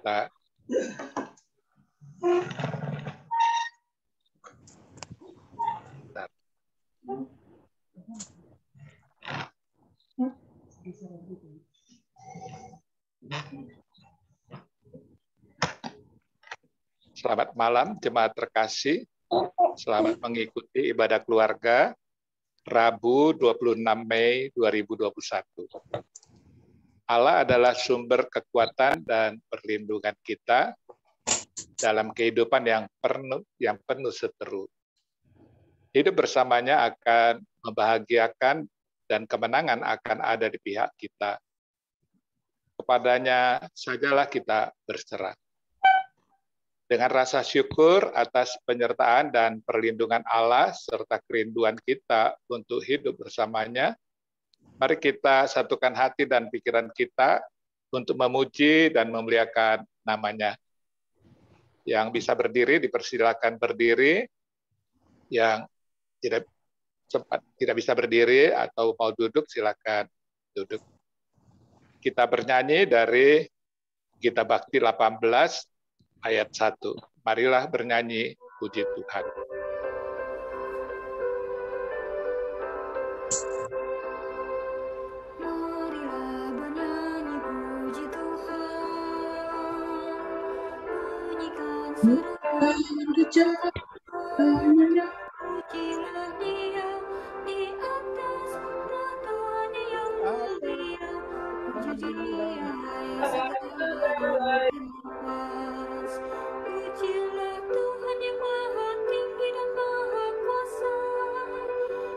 kita. Selamat malam jemaat terkasih. Selamat mengikuti ibadah keluarga Rabu 26 Mei 2021. Allah adalah sumber kekuatan dan perlindungan kita dalam kehidupan yang penuh seteru. Hidup bersamanya akan membahagiakan dan kemenangan akan ada di pihak kita. Kepadanya sajalah kita berserah. Dengan rasa syukur atas penyertaan dan perlindungan Allah serta kerinduan kita untuk hidup bersamanya, mari kita satukan hati dan pikiran kita untuk memuji dan memuliakan namanya. Yang bisa berdiri, dipersilakan berdiri. Yang tidak bisa berdiri atau mau duduk, silakan duduk. Kita bernyanyi dari Gita Bakti 18, ayat 1. Marilah bernyanyi puji Tuhan. Marilah bernyanyi puji Tuhan. Bunyikan seruan. Pujilah Dia di atas tahta-Nya yang mulia. Puji Dia ya segala nafas. Pujilah Tuhan yang maha tinggi dan maha kuasa.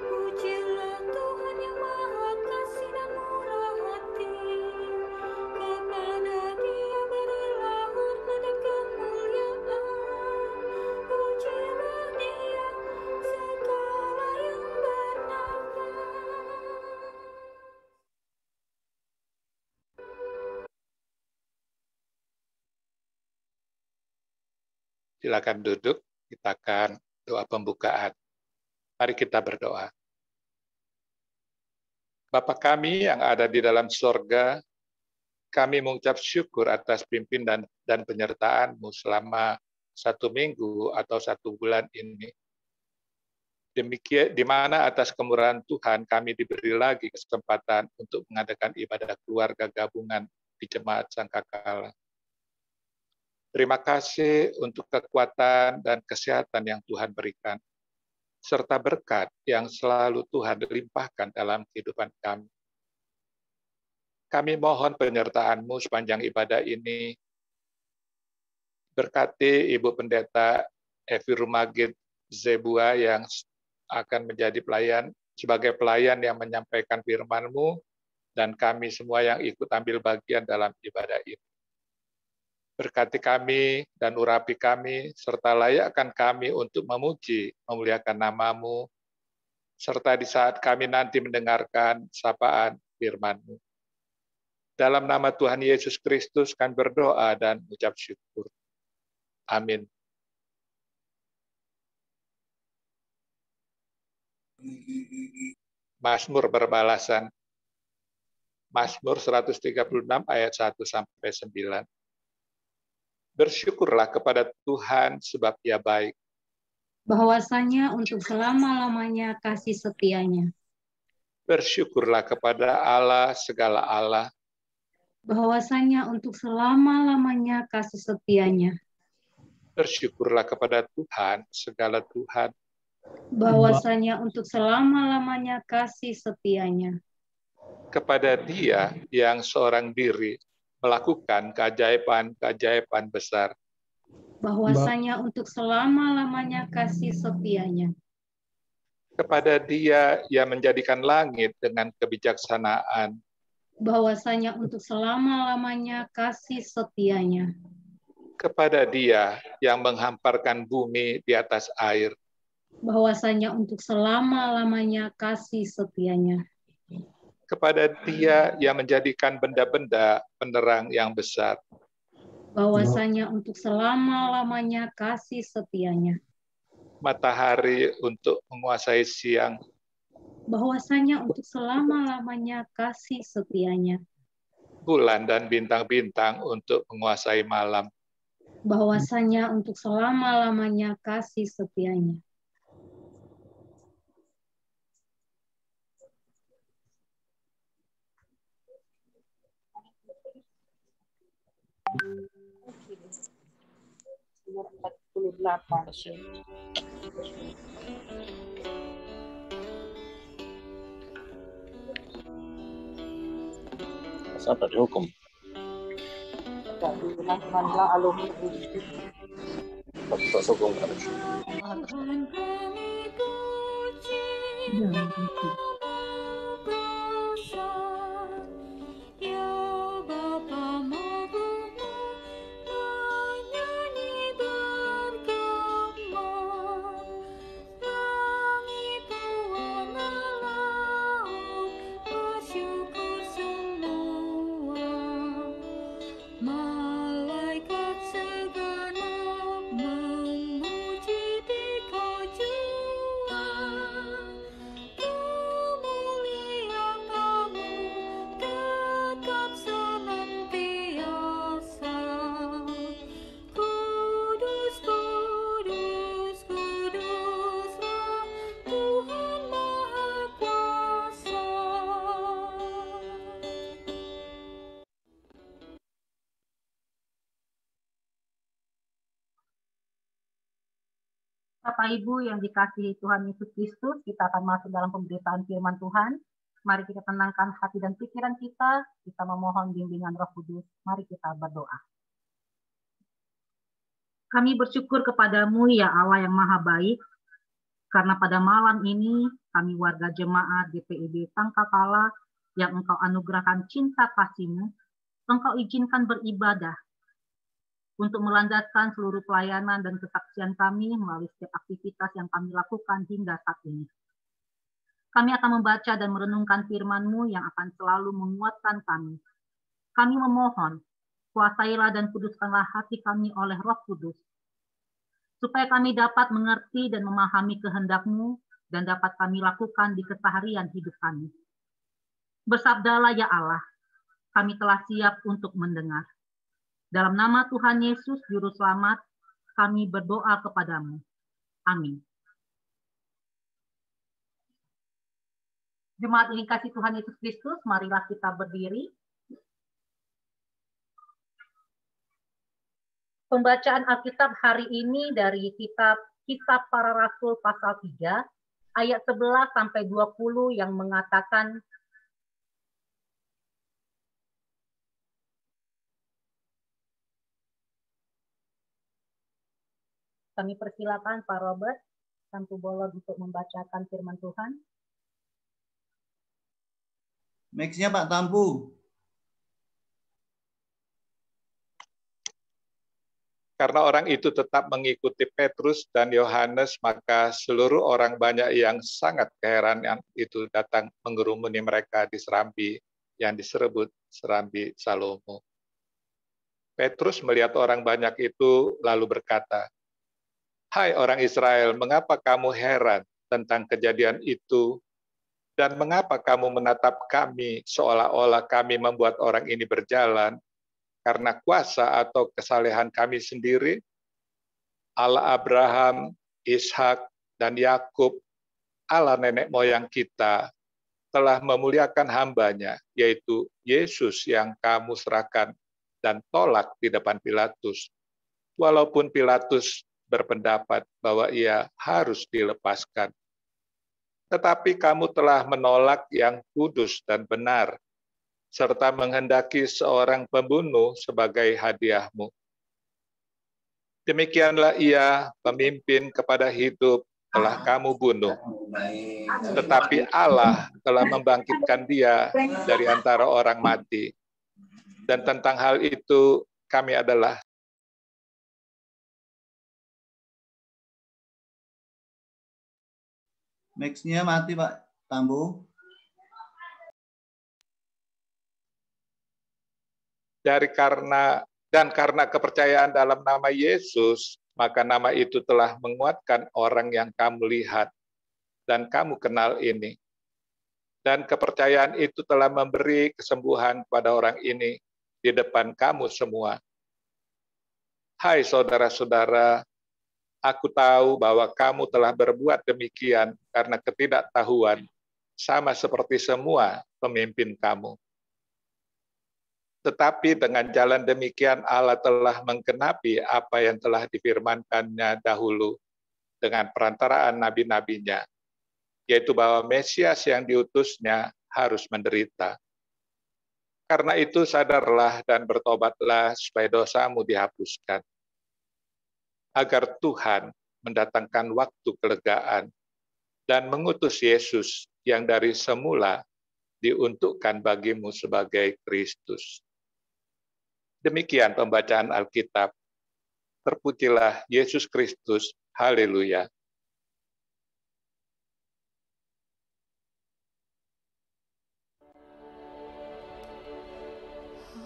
Pujilah Tuhan yang maha kasih dan murah hati. Kepada Dia berilah hormat dan kemuliaan. Pujilah Dia segala yang bernafas. Silakan duduk, kita akan doa pembukaan. Mari kita berdoa. Bapa kami yang ada di dalam sorga, kami mengucap syukur atas pimpinan dan penyertaan-Mu selama 1 minggu atau 1 bulan ini. Demikian, di mana atas kemurahan Tuhan kami diberi lagi kesempatan untuk mengadakan ibadah keluarga gabungan di Jemaat Sangkakala. Terima kasih untuk kekuatan dan kesehatan yang Tuhan berikan, serta berkat yang selalu Tuhan limpahkan dalam kehidupan kami. Kami mohon penyertaan-Mu sepanjang ibadah ini. Berkati Ibu Pendeta Evi Rumagit Zebua yang akan menjadi sebagai pelayan yang menyampaikan firman-Mu, dan kami semua yang ikut ambil bagian dalam ibadah ini. Berkati kami dan urapi kami, serta layakkan kami untuk memuji, memuliakan nama-Mu, serta di saat kami nanti mendengarkan sapaan firman-Mu. Dalam nama Tuhan Yesus Kristus kami berdoa dan ucap syukur. Amin. Mazmur berbalasan. Mazmur 136 ayat 1-9. Bersyukurlah kepada Tuhan sebab Ia baik. Bahwasanya untuk selama-lamanya kasih setia-Nya. Bersyukurlah kepada Allah segala Allah. Bahwasanya untuk selama-lamanya kasih setia-Nya. Bersyukurlah kepada Tuhan segala Tuhan. Bahwasanya untuk selama-lamanya kasih setia-Nya. Kepada Dia yang seorang diri melakukan keajaiban-keajaiban besar. Bahwasanya untuk selama-lamanya kasih setia-Nya. Kepada Dia yang menjadikan langit dengan kebijaksanaan. Bahwasanya untuk selama-lamanya kasih setia-Nya. Kepada Dia yang menghamparkan bumi di atas air. Bahwasanya untuk selama-lamanya kasih setia-Nya. Kepada Dia yang menjadikan benda-benda penerang yang besar. Bahwasanya untuk selama-lamanya kasih setia-Nya. Matahari untuk menguasai siang. Bahwasanya untuk selama-lamanya kasih setia-Nya. bulan dan bintang-bintang untuk menguasai malam. Bahwasanya untuk selama-lamanya kasih setianya. Nomor 48. Siapa dihukum? Enggak dibilang, cuma bilang alumni Tak sokong kan? Tuhan kami puji Jangan gitu. besar, ya Bapa Mabumu, menyanyi bergema, langit warna laut, bersyukur semua, malaikat segenap memuji di kejuan, kemuliaan kamu tetap senantiasa. Kudus, kudus, kuduslah Tuhan Maha Kuasa. Bapak Ibu yang dikasihi Tuhan Yesus Kristus, kita akan masuk dalam pemberitaan firman Tuhan. Mari kita tenangkan hati dan pikiran kita memohon bimbingan Roh Kudus. Mari kita berdoa. Kami bersyukur kepadamu ya Allah yang maha baik, karena pada malam ini kami warga jemaat GPIB Tangkapala yang Engkau anugerahkan cinta kasih-Mu, Engkau izinkan beribadah untuk melandaskan seluruh pelayanan dan kesaksian kami melalui setiap aktivitas yang kami lakukan hingga saat ini. Kami akan membaca dan merenungkan firman-Mu yang akan selalu menguatkan kami. Kami memohon, kuasailah dan kuduskanlah hati kami oleh Roh Kudus, supaya kami dapat mengerti dan memahami kehendak-Mu dan dapat kami lakukan di keseharian hidup kami. Bersabdalah ya Allah, kami telah siap untuk mendengar. Dalam nama Tuhan Yesus, Juru Selamat, kami berdoa kepadamu. Amin. Jemaat yang dikasihi Tuhan Yesus Kristus, marilah kita berdiri. Pembacaan Alkitab hari ini dari kitab Kisah Para Rasul pasal 3, ayat 11 sampai 20 yang mengatakan, kami persilakan Pak Robert Tampu Bolon untuk membacakan firman Tuhan. Mic-nya Pak Tampu. Karena orang itu tetap mengikuti Petrus dan Yohanes, maka seluruh orang banyak yang sangat keheranan itu datang mengerumuni mereka di serambi yang disebut serambi Salomo. Petrus melihat orang banyak itu lalu berkata, "Hai orang Israel, mengapa kamu heran tentang kejadian itu? Dan mengapa kamu menatap kami seolah-olah kami membuat orang ini berjalan karena kuasa atau kesalehan kami sendiri? Allah Abraham, Ishak, dan Yakub, Allah nenek moyang kita, telah memuliakan hambanya, yaitu Yesus yang kamu serahkan dan tolak di depan Pilatus. Walaupun Pilatus berpendapat bahwa ia harus dilepaskan. Tetapi kamu telah menolak yang kudus dan benar, serta menghendaki seorang pembunuh sebagai hadiahmu. Demikianlah ia, pemimpin kepada hidup, telah kamu bunuh. Tetapi Allah telah membangkitkan dia dari antara orang mati. Dan tentang hal itu kami adalah Mic-nya mati Pak Tampu. karena kepercayaan dalam nama Yesus, maka nama itu telah menguatkan orang yang kamu lihat dan kamu kenal ini. Dan kepercayaan itu telah memberi kesembuhan pada orang ini di depan kamu semua. Hai saudara-saudara, aku tahu bahwa kamu telah berbuat demikian karena ketidaktahuan, sama seperti semua pemimpin kamu. Tetapi dengan jalan demikian Allah telah menggenapi apa yang telah difirmankannya dahulu dengan perantaraan nabi-nabinya, yaitu bahwa Mesias yang diutusnya harus menderita. Karena itu sadarlah dan bertobatlah supaya dosamu dihapuskan, agar Tuhan mendatangkan waktu kelegaan dan mengutus Yesus yang dari semula diuntukkan bagimu sebagai Kristus. Demikian pembacaan Alkitab. Terpujilah Yesus Kristus. Haleluya.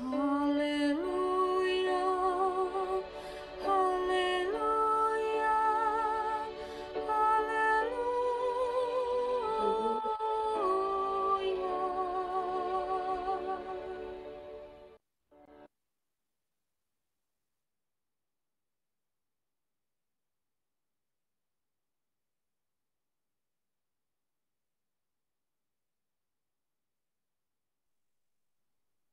Haleluya, haleluya, haleluya.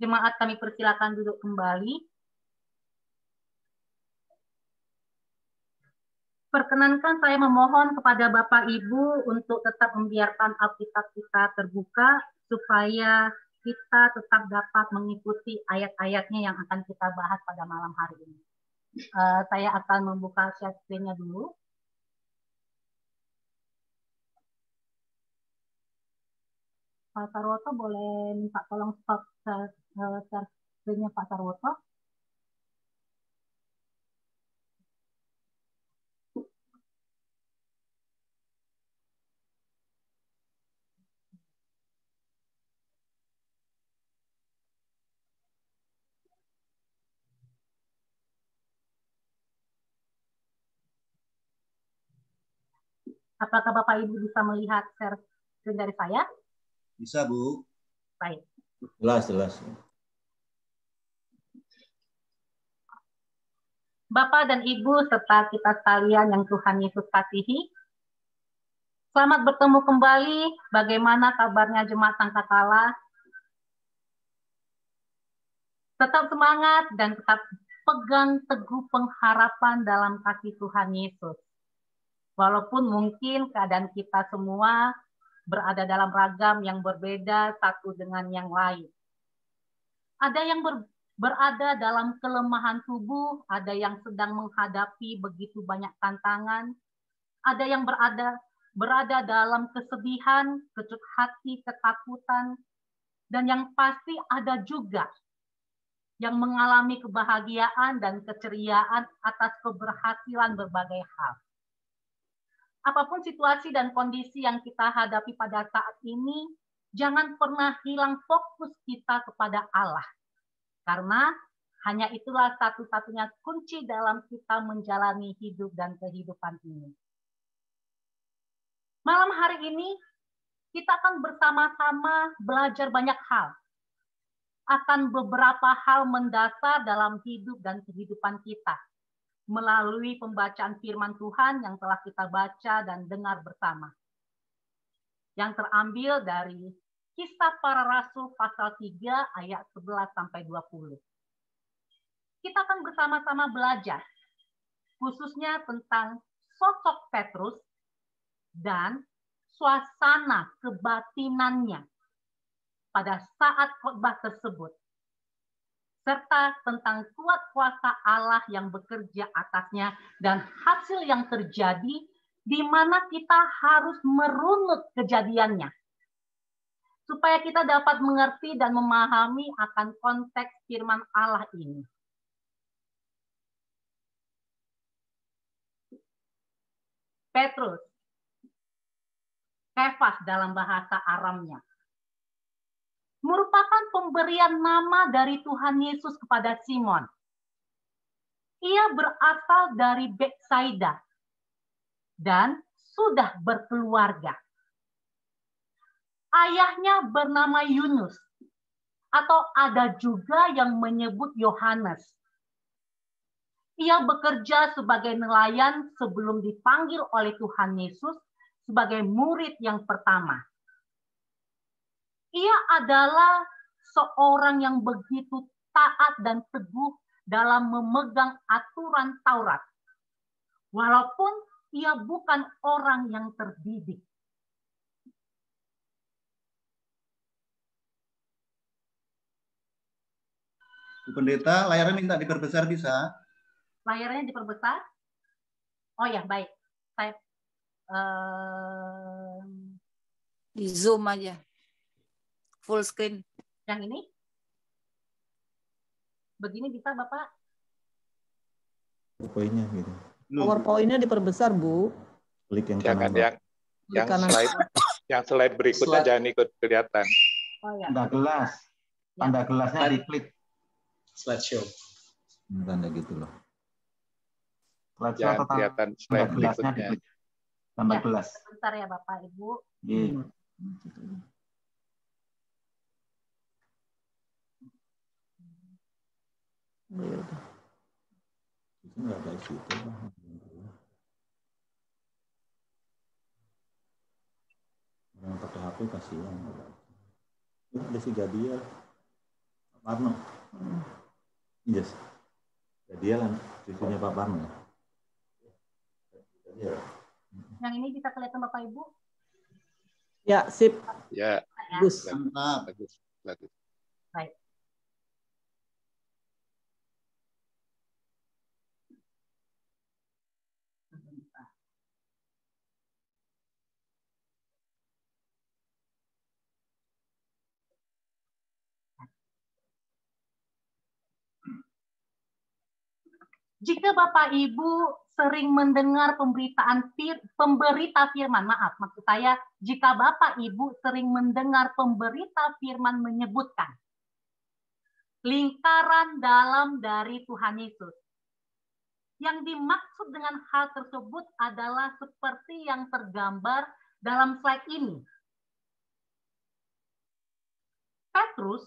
Jemaat kami persilakan duduk kembali. Perkenankan saya memohon kepada Bapak Ibu untuk tetap membiarkan Alkitab kita terbuka supaya kita tetap dapat mengikuti ayat-ayatnya yang akan kita bahas pada malam hari ini. Saya akan membuka share screen-nya dulu. Pak Sarwoto boleh minta tolong stop share screen-nya Pak Sarwoto. Apakah Bapak Ibu bisa melihat share screen dari saya? Bisa, Bu. Baik. Jelas. Bapak dan Ibu serta kita sekalian yang Tuhan Yesus kasihi, selamat bertemu kembali. Bagaimana kabarnya jemaat Sangkakala? Tetap semangat dan tetap pegang teguh pengharapan dalam kasih Tuhan Yesus. Walaupun mungkin keadaan kita semua berada dalam ragam yang berbeda satu dengan yang lain. Ada yang berada dalam kelemahan tubuh, ada yang sedang menghadapi begitu banyak tantangan, ada yang berada dalam kesedihan, kecut hati, ketakutan, dan yang pasti ada juga yang mengalami kebahagiaan dan keceriaan atas keberhasilan berbagai hal. Apapun situasi dan kondisi yang kita hadapi pada saat ini, jangan pernah hilang fokus kita kepada Allah. Karena hanya itulah satu-satunya kunci dalam kita menjalani hidup dan kehidupan ini. Malam hari ini, kita akan bersama-sama belajar banyak hal. Akan beberapa hal mendasar dalam hidup dan kehidupan kita. Melalui pembacaan firman Tuhan yang telah kita baca dan dengar bersama. Yang terambil dari Kisah Para Rasul pasal 3 ayat 11-20. Kita akan bersama-sama belajar khususnya tentang sosok Petrus dan suasana kebatinannya pada saat khotbah tersebut. Serta tentang kuat kuasa Allah yang bekerja atasnya dan hasil yang terjadi di mana kita harus merunut kejadiannya. Supaya kita dapat mengerti dan memahami akan konteks firman Allah ini. Petrus, Kefas dalam bahasa Aramnya, merupakan pemberian nama dari Tuhan Yesus kepada Simon. Ia berasal dari Betsaida dan sudah berkeluarga. ayahnya bernama Yunus, atau ada juga yang menyebut Yohanes. Ia bekerja sebagai nelayan sebelum dipanggil oleh Tuhan Yesus sebagai murid yang pertama. Ia adalah seorang yang begitu taat dan teguh dalam memegang aturan Taurat. Walaupun ia bukan orang yang terdidik. Bu Pendeta, layarnya minta diperbesar bisa? Layarnya diperbesar? Oh ya, baik. Saya Di Zoom aja. Full screen. yang ini? Begini bisa, Bapak? Poinnya gitu. PowerPoint-nya diperbesar, Bu. Klik yang Jangan kanan. yang kanan. slide berikutnya jangan ikut kelihatan. Oh ya. Tanda gelas. Tanda gelasnya diklik. Slideshow. Tanda gitu loh. Slideshow Jangan atau kelihatan tanda slide gelasnya berikutnya. diklik. Tambah Ya, gelas. sebentar ya Bapak Ibu. Iya. Itu nggak ada isi itu. Yang pakai HP kasihan. Ada si Gadia. Pak Parno. Yes. Gadia kan cucunya Pak Parno. Yang ini bisa kelihatan Bapak Ibu? Ya, sip. Ya, Bagus. bagus. Bagus. Baik. Jika Bapak Ibu sering mendengar pemberita firman, maaf, maksud saya, jika Bapak Ibu sering mendengar pemberita firman menyebutkan lingkaran dalam dari Tuhan Yesus. Yang dimaksud dengan hal tersebut adalah seperti yang tergambar dalam slide ini. Petrus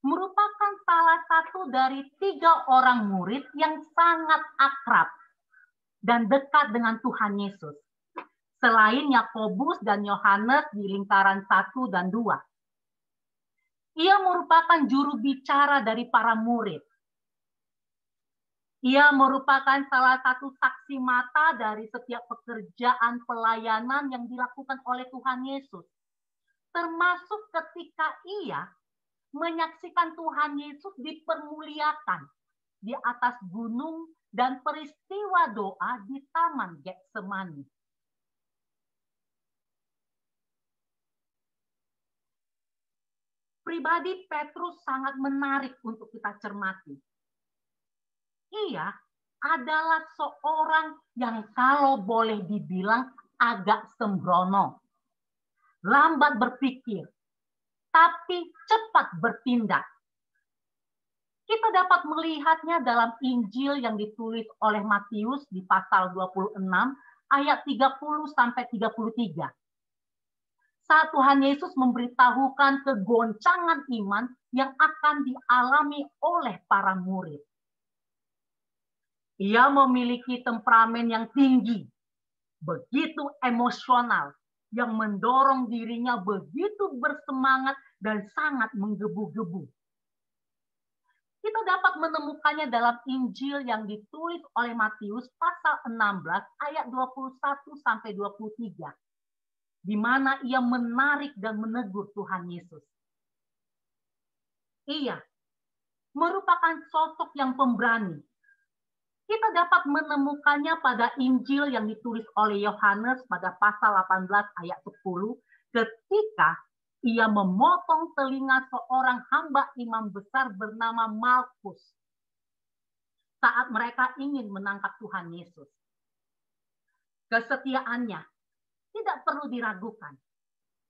merupakan salah satu dari 3 orang murid yang sangat akrab dan dekat dengan Tuhan Yesus. Selain Yakobus dan Yohanes di lingkaran 1 dan 2. Ia merupakan juru bicara dari para murid. Ia merupakan salah satu saksi mata dari setiap pekerjaan pelayanan yang dilakukan oleh Tuhan Yesus. Termasuk ketika ia menyaksikan Tuhan Yesus dipermuliakan di atas gunung dan peristiwa doa di Taman Getsemani. Pribadi Petrus sangat menarik untuk kita cermati. Ia adalah seorang yang kalau boleh dibilang agak sembrono, lambat berpikir, tapi cepat bertindak. Kita dapat melihatnya dalam Injil yang ditulis oleh Matius di pasal 26 ayat 30 sampai 33. Saat Tuhan Yesus memberitahukan kegoncangan iman yang akan dialami oleh para murid. Ia memiliki temperamen yang tinggi, begitu emosional, yang mendorong dirinya begitu bersemangat dan sangat menggebu-gebu. Kita dapat menemukannya dalam Injil yang ditulis oleh Matius pasal 16 ayat 21 sampai 23. Di mana ia menarik dan menegur Tuhan Yesus. Ia merupakan sosok yang pemberani. Kita dapat menemukannya pada Injil yang ditulis oleh Yohanes pada pasal 18 ayat 10 ketika ia memotong telinga seorang hamba imam besar bernama Malkus saat mereka ingin menangkap Tuhan Yesus. Kesetiaannya tidak perlu diragukan.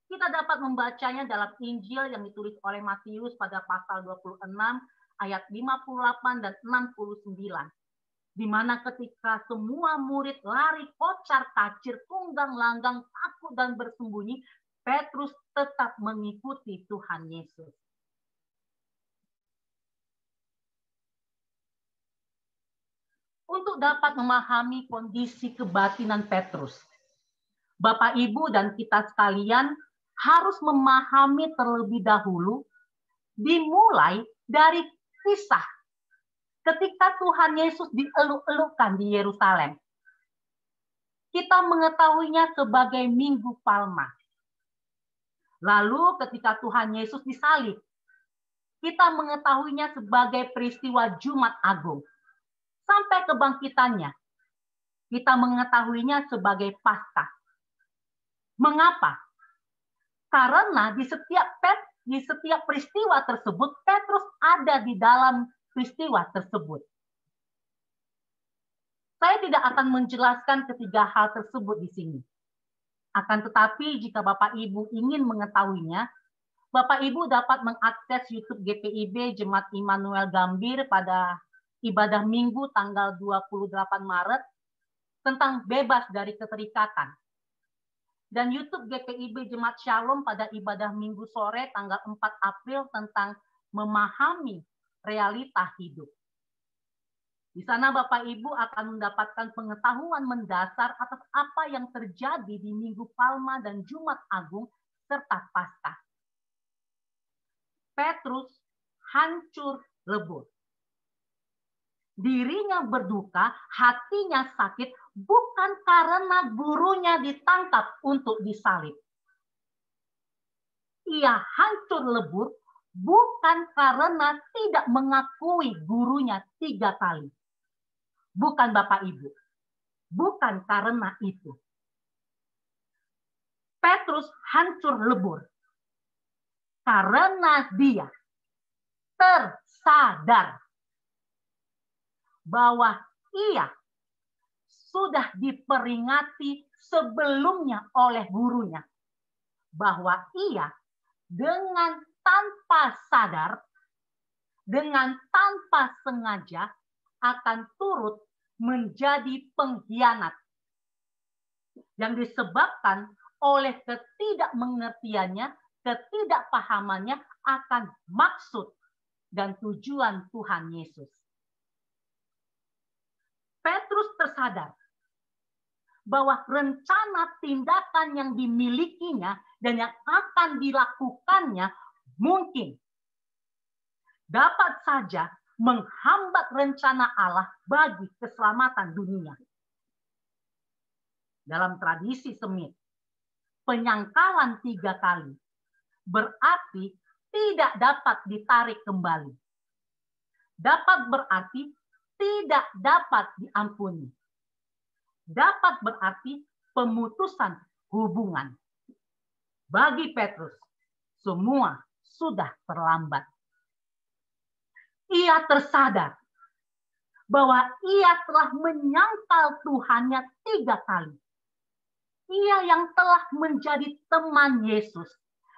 Kita dapat membacanya dalam Injil yang ditulis oleh Matius pada pasal 26 ayat 58 dan 69. Di mana ketika semua murid lari kocar-kacir, tunggang-langgang, takut dan bersembunyi, Petrus tetap mengikuti Tuhan Yesus. Untuk dapat memahami kondisi kebatinan Petrus, Bapak, Ibu, dan kita sekalian harus memahami terlebih dahulu, dimulai dari kisah ketika Tuhan Yesus dieluk-elukkan di Yerusalem. Kita mengetahuinya sebagai Minggu Palma. Lalu ketika Tuhan Yesus disalib, kita mengetahuinya sebagai peristiwa Jumat Agung. Sampai kebangkitannya, kita mengetahuinya sebagai Paskah. Mengapa? Karena di setiap peristiwa tersebut, Petrus ada di dalam peristiwa tersebut. Saya tidak akan menjelaskan ketiga hal tersebut di sini. Akan tetapi, jika Bapak Ibu ingin mengetahuinya, Bapak Ibu dapat mengakses YouTube GPIB Jemaat Immanuel Gambir pada ibadah Minggu tanggal 28 Maret tentang bebas dari keterikatan. Dan YouTube GPIB Jemaat Shalom pada ibadah Minggu sore tanggal 4 April tentang memahami realita hidup. Di sana Bapak Ibu akan mendapatkan pengetahuan mendasar atas apa yang terjadi di Minggu Palma dan Jumat Agung serta Paskah. Petrus hancur lebur. Dirinya berduka, hatinya sakit, bukan karena gurunya ditangkap untuk disalib. Ia hancur lebur bukan karena tidak mengakui gurunya 3 kali. Bukan Bapak Ibu. Bukan karena itu. Petrus hancur lebur karena dia tersadar bahwa ia sudah diperingati sebelumnya oleh gurunya bahwa ia dengan tanpa sadar, dengan tanpa sengaja akan turut menjadi pengkhianat yang disebabkan oleh ketidakmengertiannya, ketidakpahamannya akan maksud dan tujuan Tuhan Yesus. Petrus tersadar bahwa rencana tindakan yang dimilikinya dan yang akan dilakukannya mungkin dapat saja menghambat rencana Allah bagi keselamatan dunia. Dalam tradisi Semit, penyangkalan 3 kali berarti tidak dapat ditarik kembali. Dapat berarti tidak dapat diampuni. Dapat berarti pemutusan hubungan. Bagi Petrus, semua sudah terlambat. Ia tersadar bahwa ia telah menyangkal Tuhannya 3 kali. Ia yang telah menjadi teman Yesus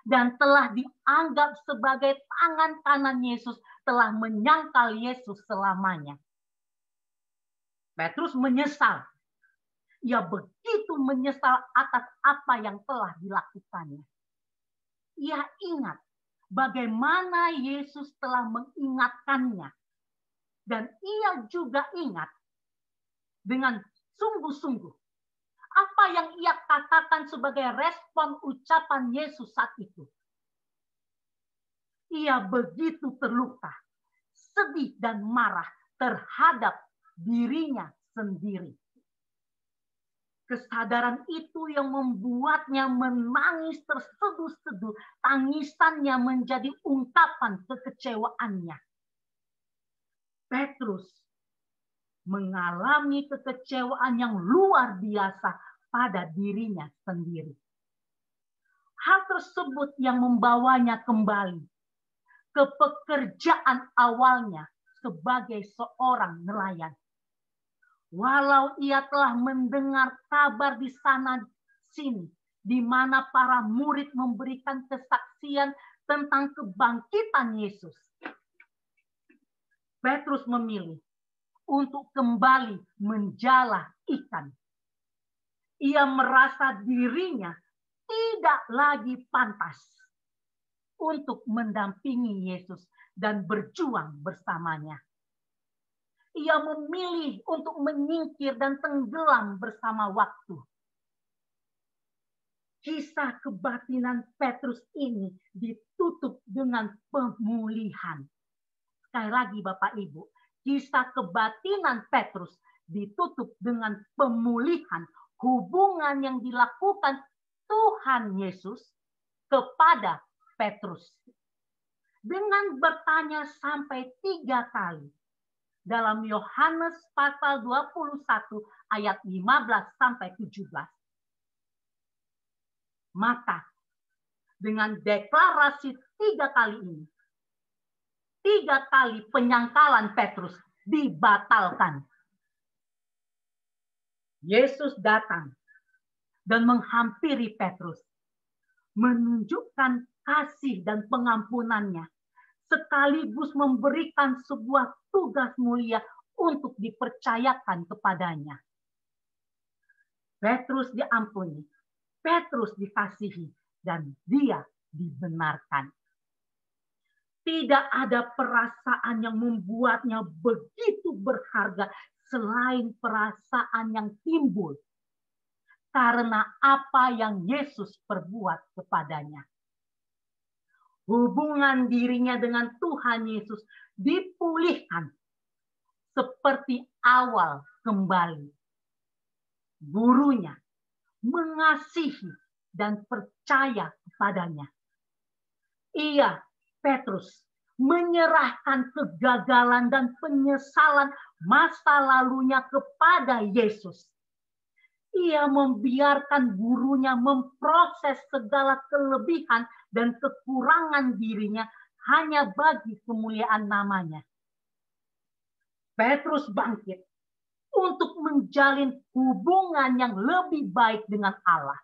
dan telah dianggap sebagai tangan kanan Yesus telah menyangkal Yesus selamanya. Petrus menyesal. Ia begitu menyesal atas apa yang telah dilakukannya. Ia ingat bagaimana Yesus telah mengingatkannya. Dan ia juga ingat dengan sungguh-sungguh apa yang ia katakan sebagai respon ucapan Yesus saat itu. Ia begitu terluka, sedih dan marah terhadap dirinya sendiri. Kesadaran itu yang membuatnya menangis terseduh-seduh. Tangisannya menjadi ungkapan kekecewaannya. Petrus mengalami kekecewaan yang luar biasa pada dirinya sendiri. Hal tersebut yang membawanya kembali ke pekerjaan awalnya sebagai seorang nelayan. Walau ia telah mendengar kabar di sana sini, di mana para murid memberikan kesaksian tentang kebangkitan Yesus. Petrus memilih untuk kembali menjala ikan. Ia merasa dirinya tidak lagi pantas untuk mendampingi Yesus dan berjuang bersamanya. Ia memilih untuk menyingkir dan tenggelam bersama waktu. Kisah kebatinan Petrus ini ditutup dengan pemulihan. Sekali lagi Bapak Ibu, kisah kebatinan Petrus ditutup dengan pemulihan hubungan yang dilakukan Tuhan Yesus kepada Petrus. Dengan bertanya sampai 3 kali. Dalam Yohanes pasal 21 ayat 15 sampai 17. Maka dengan deklarasi 3 kali ini, 3 kali penyangkalan Petrus dibatalkan. Yesus datang dan menghampiri Petrus, menunjukkan kasih dan pengampunannya, sekaligus memberikan sebuah tugas mulia untuk dipercayakan kepadanya. Petrus diampuni, Petrus dikasihi, dan dia dibenarkan. Tidak ada perasaan yang membuatnya begitu berharga selain perasaan yang timbul karena apa yang Yesus perbuat kepadanya. Hubungan dirinya dengan Tuhan Yesus dipulihkan seperti awal kembali. Gurunya mengasihi dan percaya kepadanya. Ia, Petrus, menyerahkan kegagalan dan penyesalan masa lalunya kepada Yesus. Ia membiarkan gurunya memproses segala kelebihan dan kekurangan dirinya hanya bagi kemuliaan namanya. Petrus bangkit untuk menjalin hubungan yang lebih baik dengan Allah.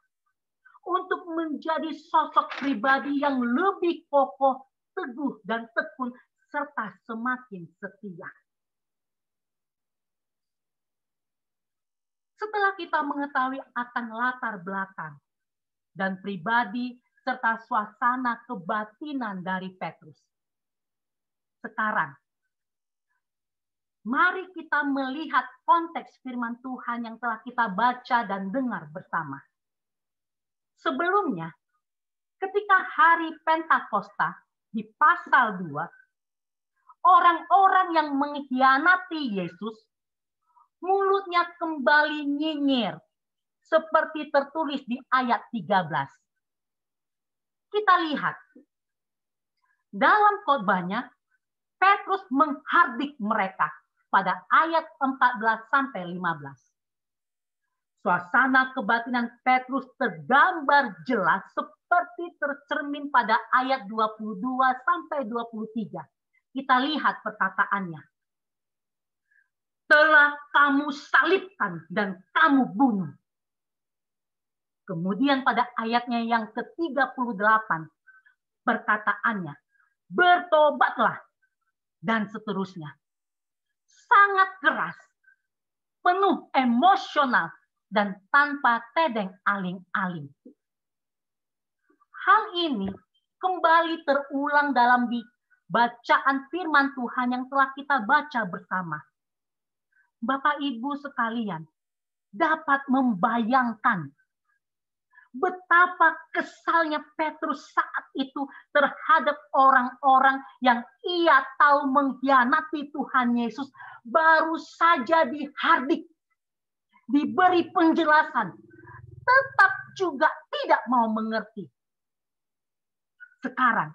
Untuk menjadi sosok pribadi yang lebih kokoh, teguh, dan tekun, serta semakin setia. Setelah kita mengetahui akan latar belakang dan pribadi serta suasana kebatinan dari Petrus. Sekarang, mari kita melihat konteks firman Tuhan yang telah kita baca dan dengar bersama. Sebelumnya, ketika hari Pentakosta di pasal 2, orang-orang yang mengkhianati Yesus mulutnya kembali nyinyir seperti tertulis di ayat 13. Kita lihat dalam khotbahnya Petrus menghardik mereka pada ayat 14 sampai 15. Suasana kebatinan Petrus tergambar jelas seperti tercermin pada ayat 22 sampai 23. Kita lihat perkataannya. Telah kamu salibkan dan kamu bunuh. Kemudian pada ayatnya yang ke-38, perkataannya, bertobatlah, dan seterusnya. Sangat keras, penuh emosional, dan tanpa tedeng aling-aling. Hal ini kembali terulang dalam bacaan firman Tuhan yang telah kita baca bersama. Bapak Ibu sekalian, dapat membayangkan betapa kesalnya Petrus saat itu terhadap orang-orang yang ia tahu mengkhianati Tuhan Yesus, baru saja dihardik, diberi penjelasan, tetap juga tidak mau mengerti. Sekarang,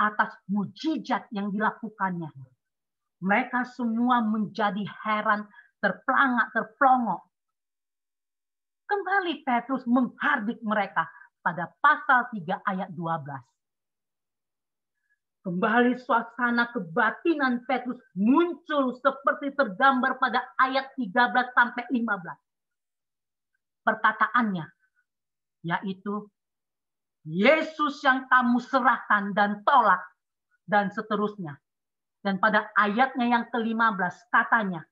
atas mujizat yang dilakukannya, mereka semua menjadi heran, terplongok. Kembali Petrus menghardik mereka pada pasal 3 ayat 12. Kembali suasana kebatinan Petrus muncul seperti tergambar pada ayat 13 sampai 15. Perkataannya, yaitu, Yesus yang kamu serahkan dan tolak, dan seterusnya. Dan pada ayatnya yang ke-15 katanya,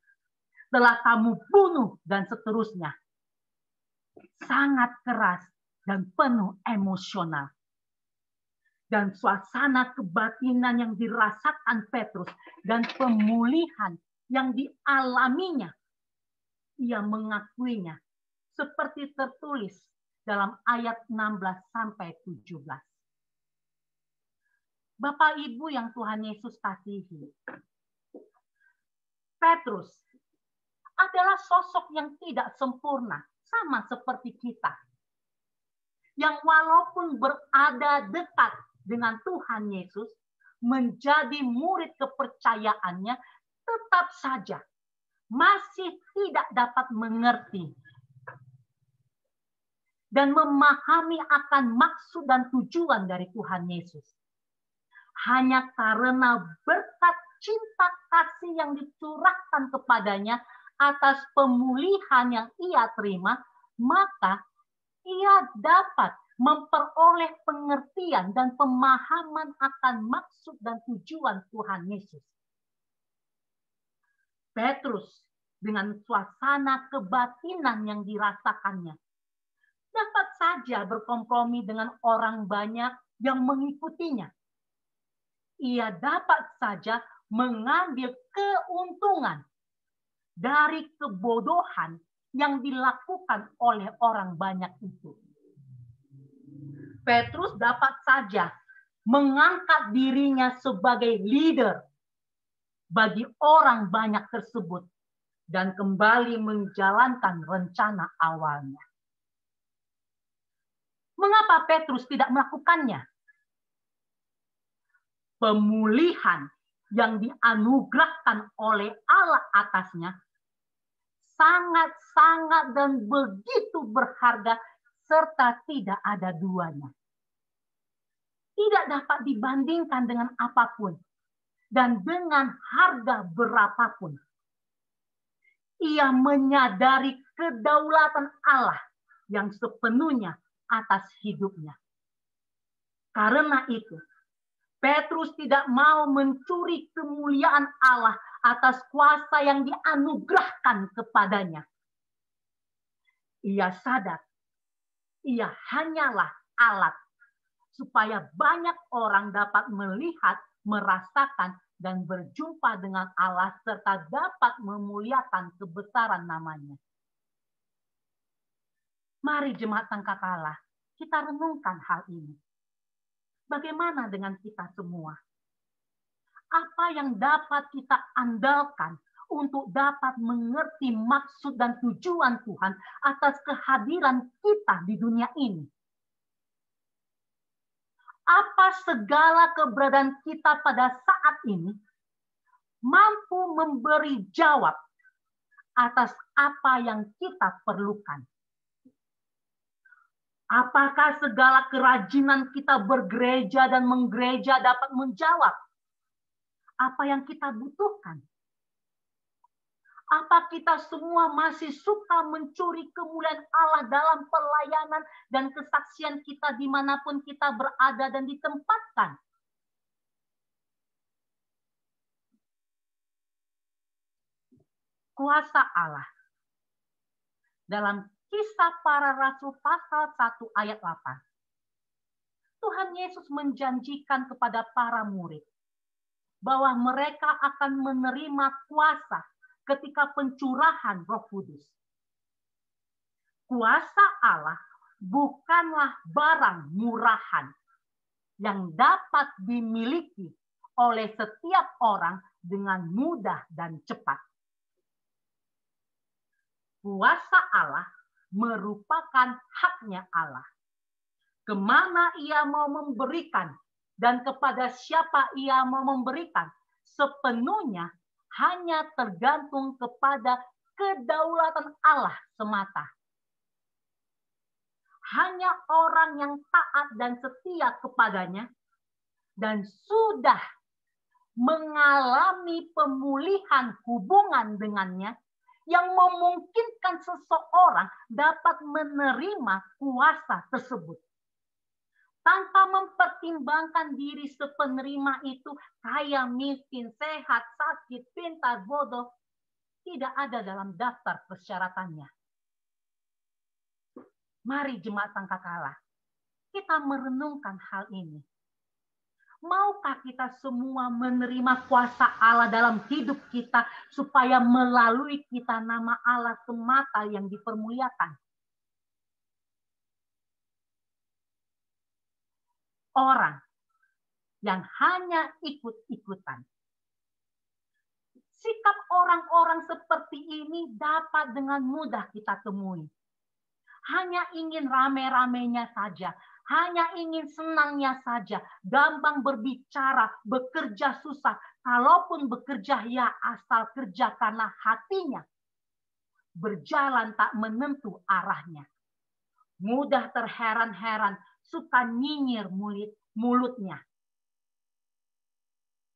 telah kamu bunuh, dan seterusnya. Sangat keras dan penuh emosional. Dan suasana kebatinan yang dirasakan Petrus dan pemulihan yang dialaminya, ia mengakuinya seperti tertulis dalam ayat 16 sampai 17. Bapak Ibu yang Tuhan Yesus kasihi, Petrus adalah sosok yang tidak sempurna, sama seperti kita. Yang walaupun berada dekat dengan Tuhan Yesus, menjadi murid kepercayaannya, tetap saja masih tidak dapat mengerti dan memahami akan maksud dan tujuan dari Tuhan Yesus. Hanya karena berkat cinta kasih yang dicurahkan kepadanya atas pemulihan yang ia terima, maka ia dapat memperoleh pengertian dan pemahaman akan maksud dan tujuan Tuhan Yesus. Petrus dengan suasana kebatinan yang dirasakannya dapat saja berkompromi dengan orang banyak yang mengikutinya. Ia dapat saja mengambil keuntungan dari kebodohan yang dilakukan oleh orang banyak itu. Petrus dapat saja mengangkat dirinya sebagai leader bagi orang banyak tersebut dan kembali menjalankan rencana awalnya. Mengapa Petrus tidak melakukannya? Pemulihan yang dianugerahkan oleh Allah atasnya sangat-sangat dan begitu berharga serta tidak ada duanya. Tidak dapat dibandingkan dengan apapun dan dengan harga berapapun. Ia menyadari kedaulatan Allah yang sepenuhnya atas hidupnya. Karena itu, Petrus tidak mau mencuri kemuliaan Allah atas kuasa yang dianugerahkan kepadanya. Ia sadar, ia hanyalah alat supaya banyak orang dapat melihat, merasakan, dan berjumpa dengan Allah serta dapat memuliakan kebesaran namanya. Mari jemaat Sangkakala, kita renungkan hal ini. Bagaimana dengan kita semua? Apa yang dapat kita andalkan untuk dapat mengerti maksud dan tujuan Tuhan atas kehadiran kita di dunia ini? Apa segala keberadaan kita pada saat ini mampu memberi jawab atas apa yang kita perlukan? Apakah segala kerajinan kita bergereja dan menggereja dapat menjawab apa yang kita butuhkan? Apa kita semua masih suka mencuri kemuliaan Allah dalam pelayanan dan kesaksian kita dimanapun kita berada dan ditempatkan? Kuasa Allah. Dalam Kisah Para Rasul pasal 1 ayat 8. Tuhan Yesus menjanjikan kepada para murid bahwa mereka akan menerima kuasa ketika pencurahan Roh Kudus. Kuasa Allah bukanlah barang murahan yang dapat dimiliki oleh setiap orang dengan mudah dan cepat. Kuasa Allah merupakan haknya Allah. Kemana ia mau memberikan dan kepada siapa ia mau memberikan sepenuhnya hanya tergantung kepada kedaulatan Allah semata. Hanya orang yang taat dan setia kepadanya dan sudah mengalami pemulihan hubungan dengannya yang memungkinkan seseorang dapat menerima kuasa tersebut. Tanpa mempertimbangkan diri sepenerima itu kaya, miskin, sehat, sakit, pintar, bodoh, tidak ada dalam daftar persyaratannya. Mari jemaat Sangkakala, kita merenungkan hal ini. Maukah kita semua menerima kuasa Allah dalam hidup kita supaya melalui kita nama Allah semata yang dipermuliakan? Orang yang hanya ikut-ikutan. Sikap orang-orang seperti ini dapat dengan mudah kita temui. Hanya ingin rame-ramenya saja, hanya ingin senangnya saja, gampang berbicara, bekerja susah. Kalaupun bekerja ya asal kerja karena hatinya. Berjalan tak menentu arahnya. Mudah terheran-heran, suka nyinyir mulutnya.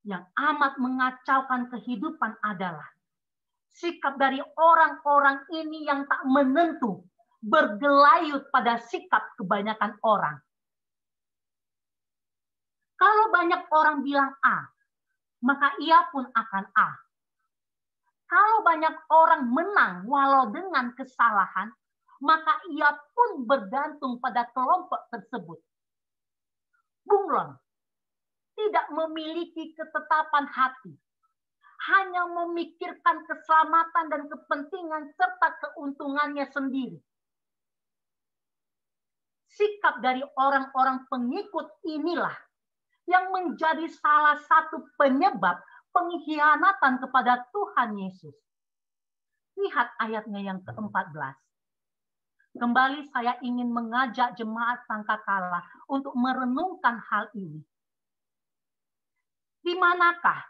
Yang amat mengacaukan kehidupan adalah sikap dari orang-orang ini yang tak menentu, bergelayut pada sikap kebanyakan orang. Kalau banyak orang bilang A, maka ia pun akan A. Kalau banyak orang menang walau dengan kesalahan, maka ia pun bergantung pada kelompok tersebut. Bunglon tidak memiliki ketetapan hati, hanya memikirkan keselamatan dan kepentingan serta keuntungannya sendiri. Sikap dari orang-orang pengikut inilah yang menjadi salah satu penyebab pengkhianatan kepada Tuhan Yesus. Lihat ayatnya yang ke-14. Kembali saya ingin mengajak jemaat Sangkakala untuk merenungkan hal ini. Di manakah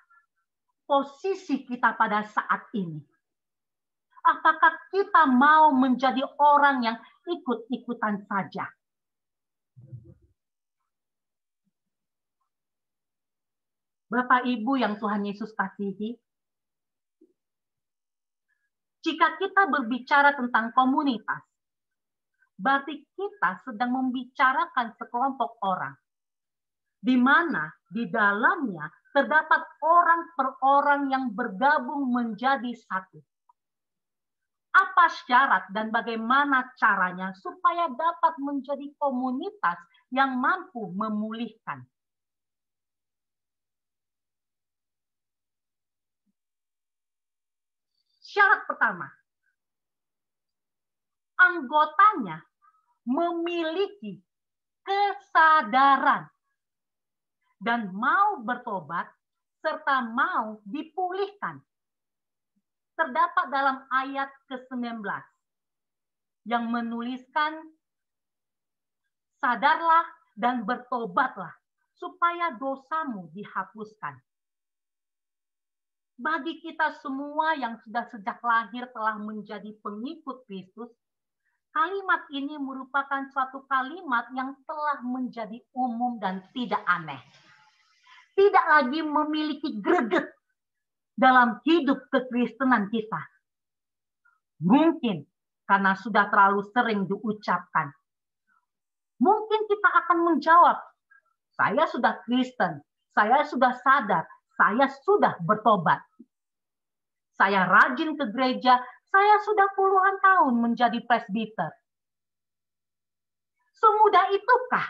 posisi kita pada saat ini? Apakah kita mau menjadi orang yang ikut-ikutan saja? Bapak Ibu yang Tuhan Yesus kasihi, jika kita berbicara tentang komunitas, berarti kita sedang membicarakan sekelompok orang, di mana di dalamnya terdapat orang per orang yang bergabung menjadi satu. Apa syarat dan bagaimana caranya supaya dapat menjadi komunitas yang mampu memulihkan? Syarat pertama, anggotanya memiliki kesadaran dan mau bertobat serta mau dipulihkan. Terdapat dalam ayat ke-19 yang menuliskan, sadarlah dan bertobatlah supaya dosamu dihapuskan. Bagi kita semua yang sudah sejak lahir telah menjadi pengikut Kristus, kalimat ini merupakan suatu kalimat yang telah menjadi umum dan tidak aneh. Tidak lagi memiliki greget dalam hidup kekristenan kita. Mungkin karena sudah terlalu sering diucapkan. Mungkin kita akan menjawab, saya sudah Kristen, saya sudah sadar, saya sudah bertobat. Saya rajin ke gereja, saya sudah puluhan tahun menjadi presbiter. Semudah itukah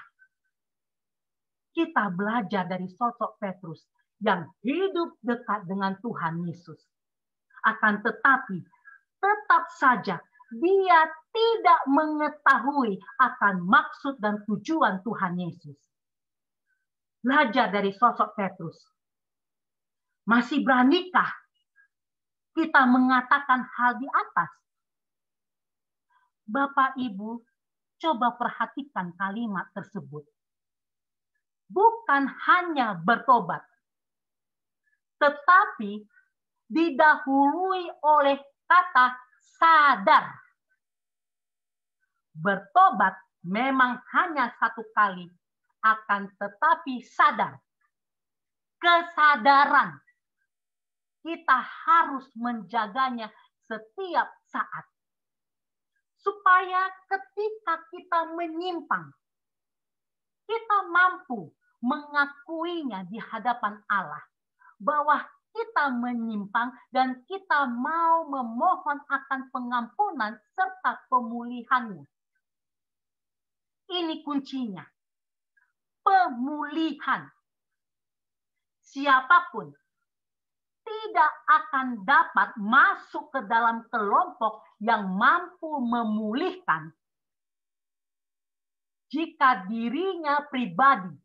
kita belajar dari sosok Petrus yang hidup dekat dengan Tuhan Yesus? Akan tetapi, tetap saja dia tidak mengetahui akan maksud dan tujuan Tuhan Yesus. Belajar dari sosok Petrus. Masih beranikah kita mengatakan hal di atas? Bapak Ibu, coba perhatikan kalimat tersebut. Bukan hanya bertobat, tetapi didahului oleh kata sadar. Bertobat memang hanya satu kali, akan tetapi sadar. Kesadaran. Kita harus menjaganya setiap saat. Supaya ketika kita menyimpang, kita mampu mengakuinya di hadapan Allah. Bahwa kita menyimpang dan kita mau memohon akan pengampunan serta pemulihannya. Ini kuncinya. Pemulihan. Siapapun tidak akan dapat masuk ke dalam kelompok yang mampu memulihkan jika dirinya pribadi,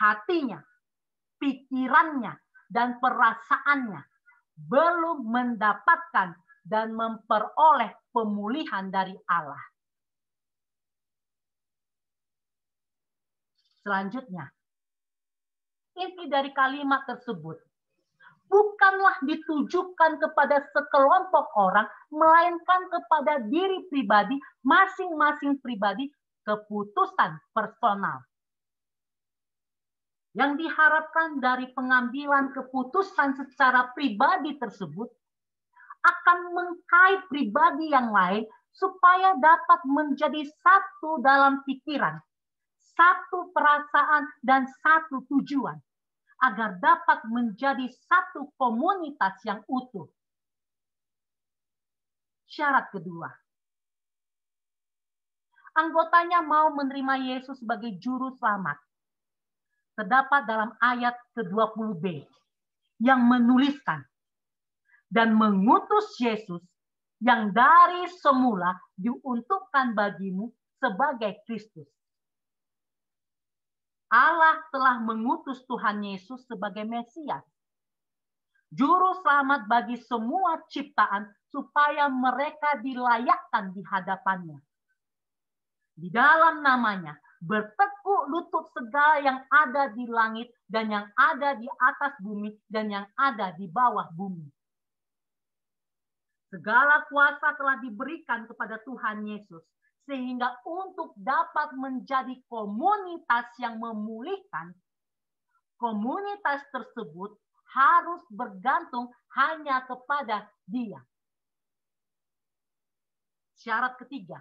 hatinya, pikirannya, dan perasaannya belum mendapatkan dan memperoleh pemulihan dari Allah. Selanjutnya, inti dari kalimat tersebut bukanlah ditujukan kepada sekelompok orang, melainkan kepada diri pribadi, masing-masing pribadi, keputusan personal. Yang diharapkan dari pengambilan keputusan secara pribadi tersebut akan mengkait pribadi yang lain supaya dapat menjadi satu dalam pikiran, satu perasaan, dan satu tujuan, agar dapat menjadi satu komunitas yang utuh. Syarat kedua, anggotanya mau menerima Yesus sebagai juru selamat. Terdapat dalam ayat ke-20b yang menuliskan, dan mengutus Yesus yang dari semula diuntukkan bagimu sebagai Kristus. Allah telah mengutus Tuhan Yesus sebagai Mesias, juru selamat bagi semua ciptaan, supaya mereka dilayakkan di hadapannya. Di dalam namanya bertekuk lutut segala yang ada di langit dan yang ada di atas bumi dan yang ada di bawah bumi. Segala kuasa telah diberikan kepada Tuhan Yesus, sehingga untuk dapat menjadi komunitas yang memulihkan, komunitas tersebut harus bergantung hanya kepada Dia. Syarat ketiga,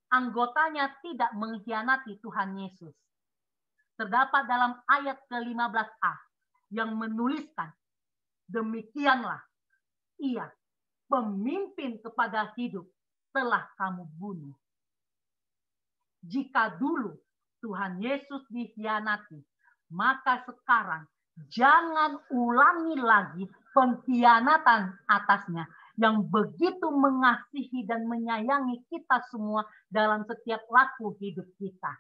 anggotanya tidak mengkhianati Tuhan Yesus. Terdapat dalam ayat ke-15a yang menuliskan, demikianlah ia, pemimpin kepada hidup, telah kamu bunuh. Jika dulu Tuhan Yesus dikhianati, maka sekarang jangan ulangi lagi pengkhianatan atasnya, yang begitu mengasihi dan menyayangi kita semua dalam setiap laku hidup kita.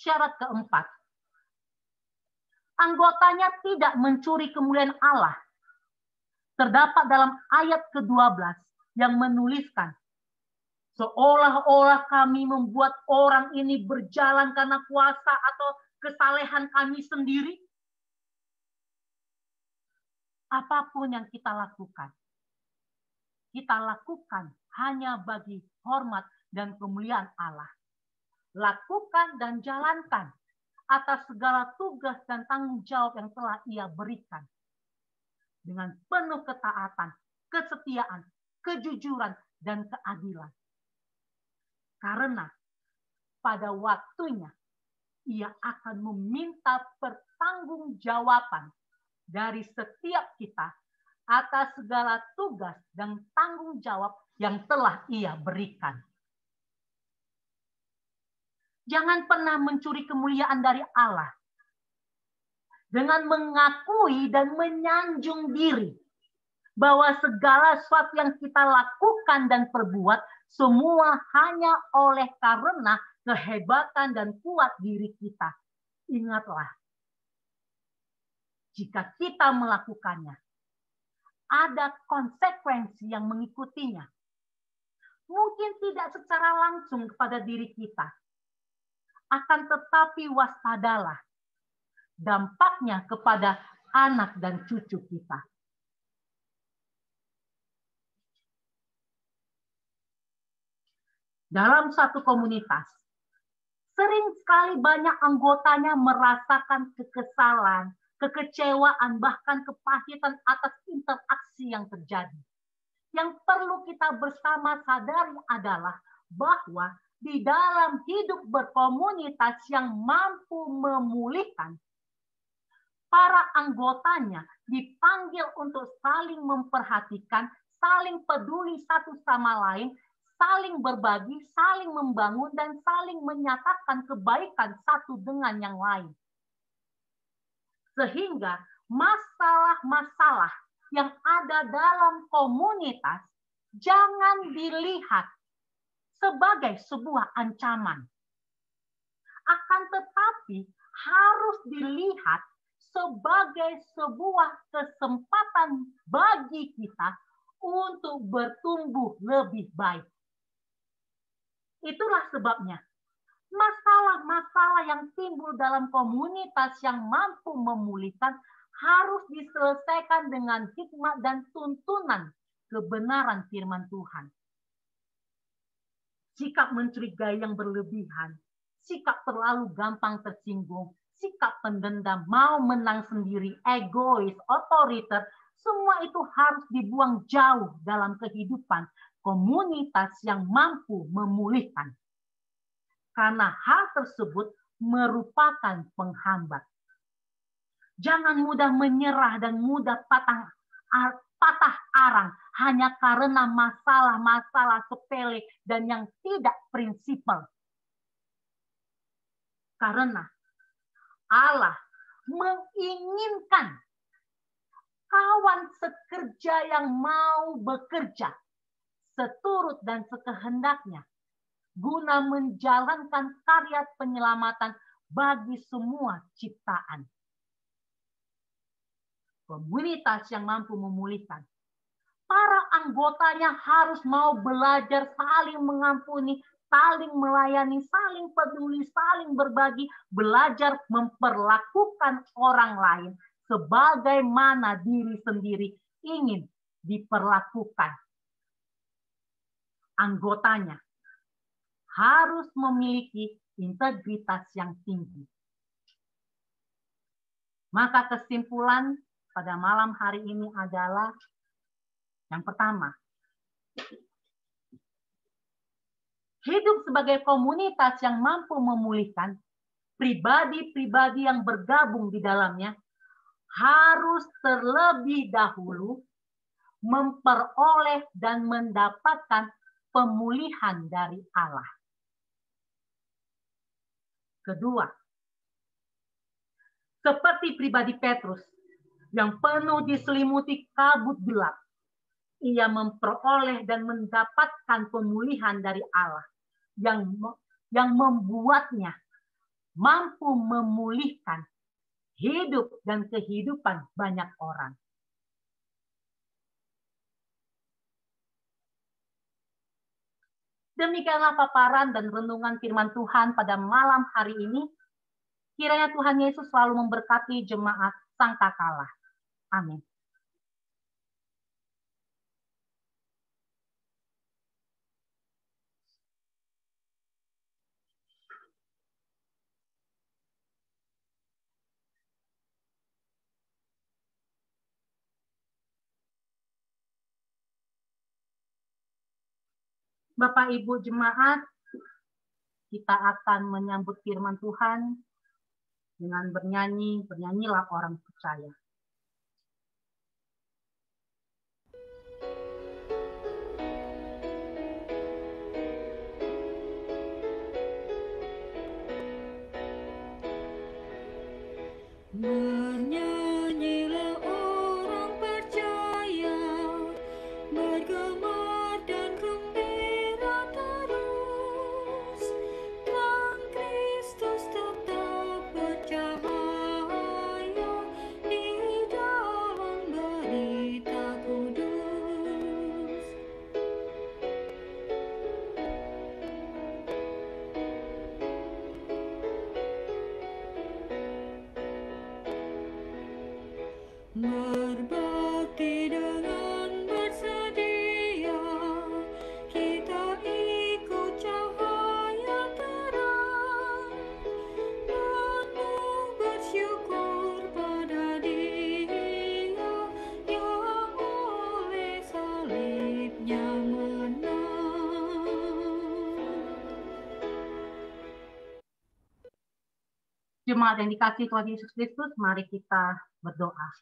Syarat keempat, anggotanya tidak mencuri kemuliaan Allah. Terdapat dalam ayat ke-12 yang menuliskan, seolah-olah kami membuat orang ini berjalan karena kuasa atau kesalehan kami sendiri. Apapun yang kita lakukan hanya bagi hormat dan kemuliaan Allah. Lakukan dan jalankan atas segala tugas dan tanggung jawab yang telah Ia berikan. Dengan penuh ketaatan, kesetiaan, kejujuran, dan keadilan. Karena pada waktunya Ia akan meminta pertanggungjawaban dari setiap kita atas segala tugas dan tanggung jawab yang telah Ia berikan. Jangan pernah mencuri kemuliaan dari Allah dengan mengakui dan menyanjung diri bahwa segala sesuatu yang kita lakukan dan perbuat semua hanya oleh karena kehebatan dan kuat diri kita. Ingatlah, jika kita melakukannya, ada konsekuensi yang mengikutinya. Mungkin tidak secara langsung kepada diri kita, akan tetapi waspadalah dampaknya kepada anak dan cucu kita. Dalam satu komunitas, sering sekali banyak anggotanya merasakan kekesalan, kekecewaan, bahkan kepahitan atas interaksi yang terjadi. Yang perlu kita bersama sadari adalah bahwa di dalam hidup berkomunitas yang mampu memulihkan, para anggotanya dipanggil untuk saling memperhatikan, saling peduli satu sama lain, saling berbagi, saling membangun, dan saling menyatakan kebaikan satu dengan yang lain. Sehingga masalah-masalah yang ada dalam komunitas jangan dilihat sebagai sebuah ancaman. Akan tetapi harus dilihat sebagai sebuah kesempatan bagi kita untuk bertumbuh lebih baik. Itulah sebabnya masalah-masalah yang timbul dalam komunitas yang mampu memulihkan harus diselesaikan dengan hikmat dan tuntunan kebenaran firman Tuhan. Sikap mencurigai yang berlebihan, sikap terlalu gampang tersinggung, sikap pendendam, mau menang sendiri, egois, otoriter, semua itu harus dibuang jauh dalam kehidupan komunitas yang mampu memulihkan. Karena hal tersebut merupakan penghambat. Jangan mudah menyerah dan mudah patah arang hanya karena masalah-masalah sepele dan yang tidak prinsipal. Karena Allah menginginkan kawan sekerja yang mau bekerja seturut dan sekehendaknya guna menjalankan karya penyelamatan bagi semua ciptaan. Komunitas yang mampu memulihkan, para anggotanya harus mau belajar saling mengampuni, saling melayani, saling peduli, saling berbagi, belajar memperlakukan orang lain sebagaimana diri sendiri ingin diperlakukan. Anggotanya harus memiliki integritas yang tinggi. Maka kesimpulan pada malam hari ini adalah yang pertama, hidup sebagai komunitas yang mampu memulihkan, pribadi-pribadi yang bergabung di dalamnya harus terlebih dahulu memperoleh dan mendapatkan pemulihan dari Allah. Kedua, seperti pribadi Petrus yang penuh diselimuti kabut gelap, ia memperoleh dan mendapatkan pemulihan dari Allah yang membuatnya mampu memulihkan hidup dan kehidupan banyak orang. Demikianlah paparan dan renungan firman Tuhan pada malam hari ini. Kiranya Tuhan Yesus selalu memberkati jemaat Sangkakala. Amin. Bapak Ibu jemaat, kita akan menyambut firman Tuhan dengan bernyanyi, bernyanyilah orang percaya. Bernyanyilah orang percaya, bergemar dan gembira terus, terang Kristus tetap bercahaya di dalam berita kudus. Berbakti dengan bersedia, kita ikut cahaya terang, penuh bersyukur pada Dia yang oleh salibnya menang. Jemaat yang dikasihi Tuhan Yesus Kristus, mari kita berdoa.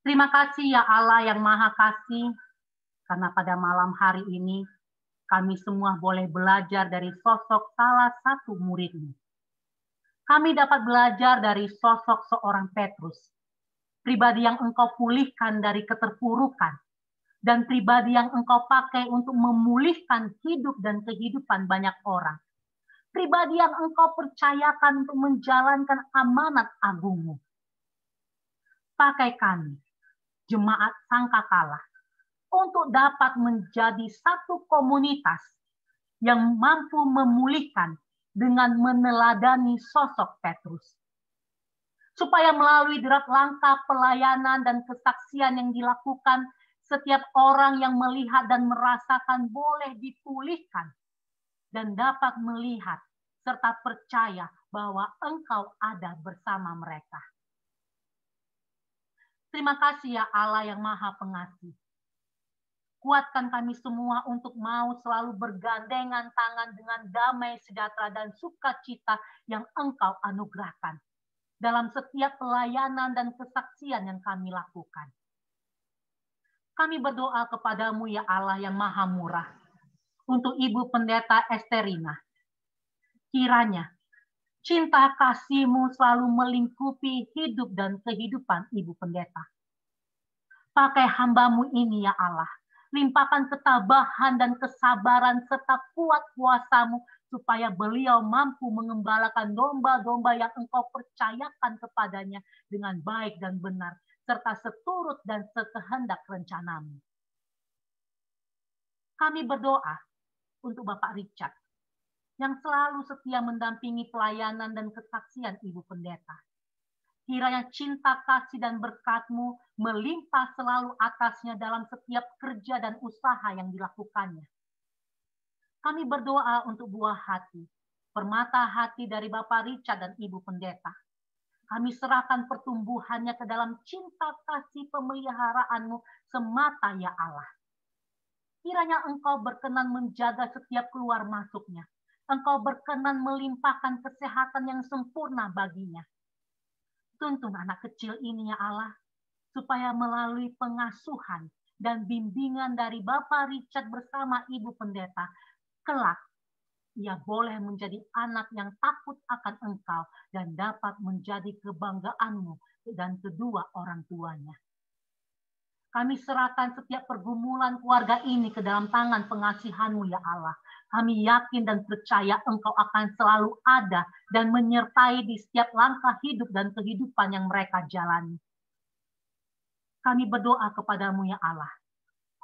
Terima kasih ya Allah yang Maha Kasih, Karena pada malam hari ini, kami semua boleh belajar dari sosok salah satu murid-Mu. Kami dapat belajar dari sosok seorang Petrus, pribadi yang Engkau pulihkan dari keterpurukan, dan pribadi yang Engkau pakai untuk memulihkan hidup dan kehidupan banyak orang. Pribadi yang Engkau percayakan untuk menjalankan amanat agung-Mu. Pakai kami, jemaat Sangkakala, untuk dapat menjadi satu komunitas yang mampu memulihkan dengan meneladani sosok Petrus. Supaya melalui derat langkah pelayanan dan kesaksian yang dilakukan, setiap orang yang melihat dan merasakan boleh dipulihkan dan dapat melihat serta percaya bahwa Engkau ada bersama mereka. Terima kasih ya Allah yang Maha Pengasih. Kuatkan kami semua untuk mau selalu bergandengan tangan dengan damai sejahtera dan sukacita yang Engkau anugerahkan dalam setiap pelayanan dan kesaksian yang kami lakukan. Kami berdoa kepadamu ya Allah yang Maha Murah, untuk Ibu Pendeta Esterina. Kiranya cinta kasih-Mu selalu melingkupi hidup dan kehidupan Ibu Pendeta. Pakai hamba-Mu ini ya Allah, limpahkan ketabahan dan kesabaran serta kuat kuasa-Mu supaya beliau mampu mengembalakan domba-domba yang Engkau percayakan kepadanya dengan baik dan benar, serta seturut dan sekehendak rencana-Mu. Kami berdoa untuk Bapak Richard, yang selalu setia mendampingi pelayanan dan kesaksian Ibu Pendeta. Kiranya cinta kasih dan berkat-Mu melimpah selalu atasnya dalam setiap kerja dan usaha yang dilakukannya. Kami berdoa untuk buah hati, permata hati dari Bapak Richard dan Ibu Pendeta. Kami serahkan pertumbuhannya ke dalam cinta kasih pemeliharaan-Mu semata ya Allah. Kiranya Engkau berkenan menjaga setiap keluar masuknya. Engkau berkenan melimpahkan kesehatan yang sempurna baginya. Tuntun anak kecil ini ya Allah, supaya melalui pengasuhan dan bimbingan dari Bapak Richard bersama Ibu Pendeta, kelak ia boleh menjadi anak yang takut akan Engkau dan dapat menjadi kebanggaan-Mu dan kedua orang tuanya. Kami serahkan setiap pergumulan keluarga ini ke dalam tangan pengasihan-Mu ya Allah. Kami yakin dan percaya Engkau akan selalu ada dan menyertai di setiap langkah hidup dan kehidupan yang mereka jalani. Kami berdoa kepadamu ya Allah,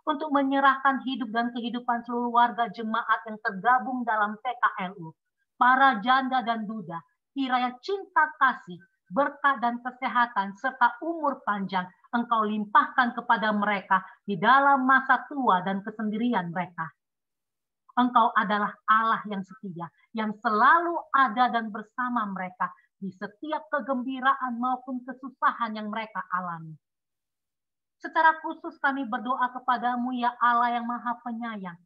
untuk menyerahkan hidup dan kehidupan seluruh warga jemaat yang tergabung dalam PKLU, para janda dan duda, kiranya cinta kasih, berkat dan kesehatan, serta umur panjang Engkau limpahkan kepada mereka di dalam masa tua dan kesendirian mereka. Engkau adalah Allah yang setia, yang selalu ada dan bersama mereka di setiap kegembiraan maupun kesusahan yang mereka alami. Secara khusus kami berdoa kepadamu ya Allah yang Maha Penyayang,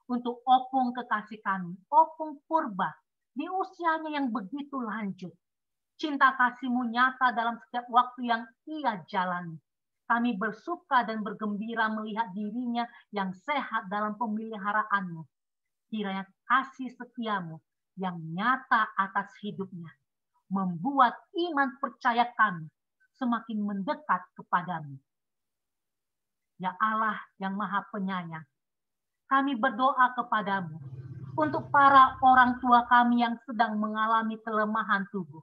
untuk Opung kekasih kami, Opung Purba, di usianya yang begitu lanjut. Cinta kasih-Mu nyata dalam setiap waktu yang ia jalani. Kami bersuka dan bergembira melihat dirinya yang sehat dalam pemeliharaan-Mu. Kiranya kasih setia-Mu yang nyata atas hidupnya membuat iman percaya kami semakin mendekat kepadamu. Ya Allah yang Maha Penyayang, kami berdoa kepadamu untuk para orang tua kami yang sedang mengalami kelemahan tubuh.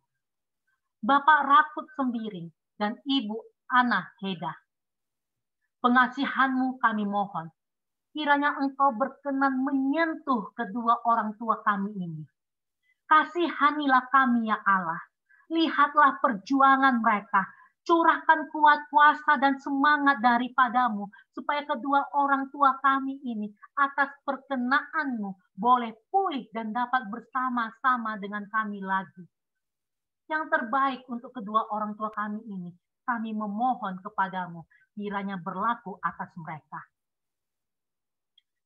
Bapak Rakut Sembiring dan Ibu Ana Heda. Pengasihan-Mu kami mohon, kiranya Engkau berkenan menyentuh kedua orang tua kami ini. Kasihanilah kami ya Allah, lihatlah perjuangan mereka, curahkan kuat kuasa dan semangat daripadamu, supaya kedua orang tua kami ini atas perkenan-Mu boleh pulih dan dapat bersama-sama dengan kami lagi. Yang terbaik untuk kedua orang tua kami ini, kami memohon kepadamu, kiranya berlaku atas mereka.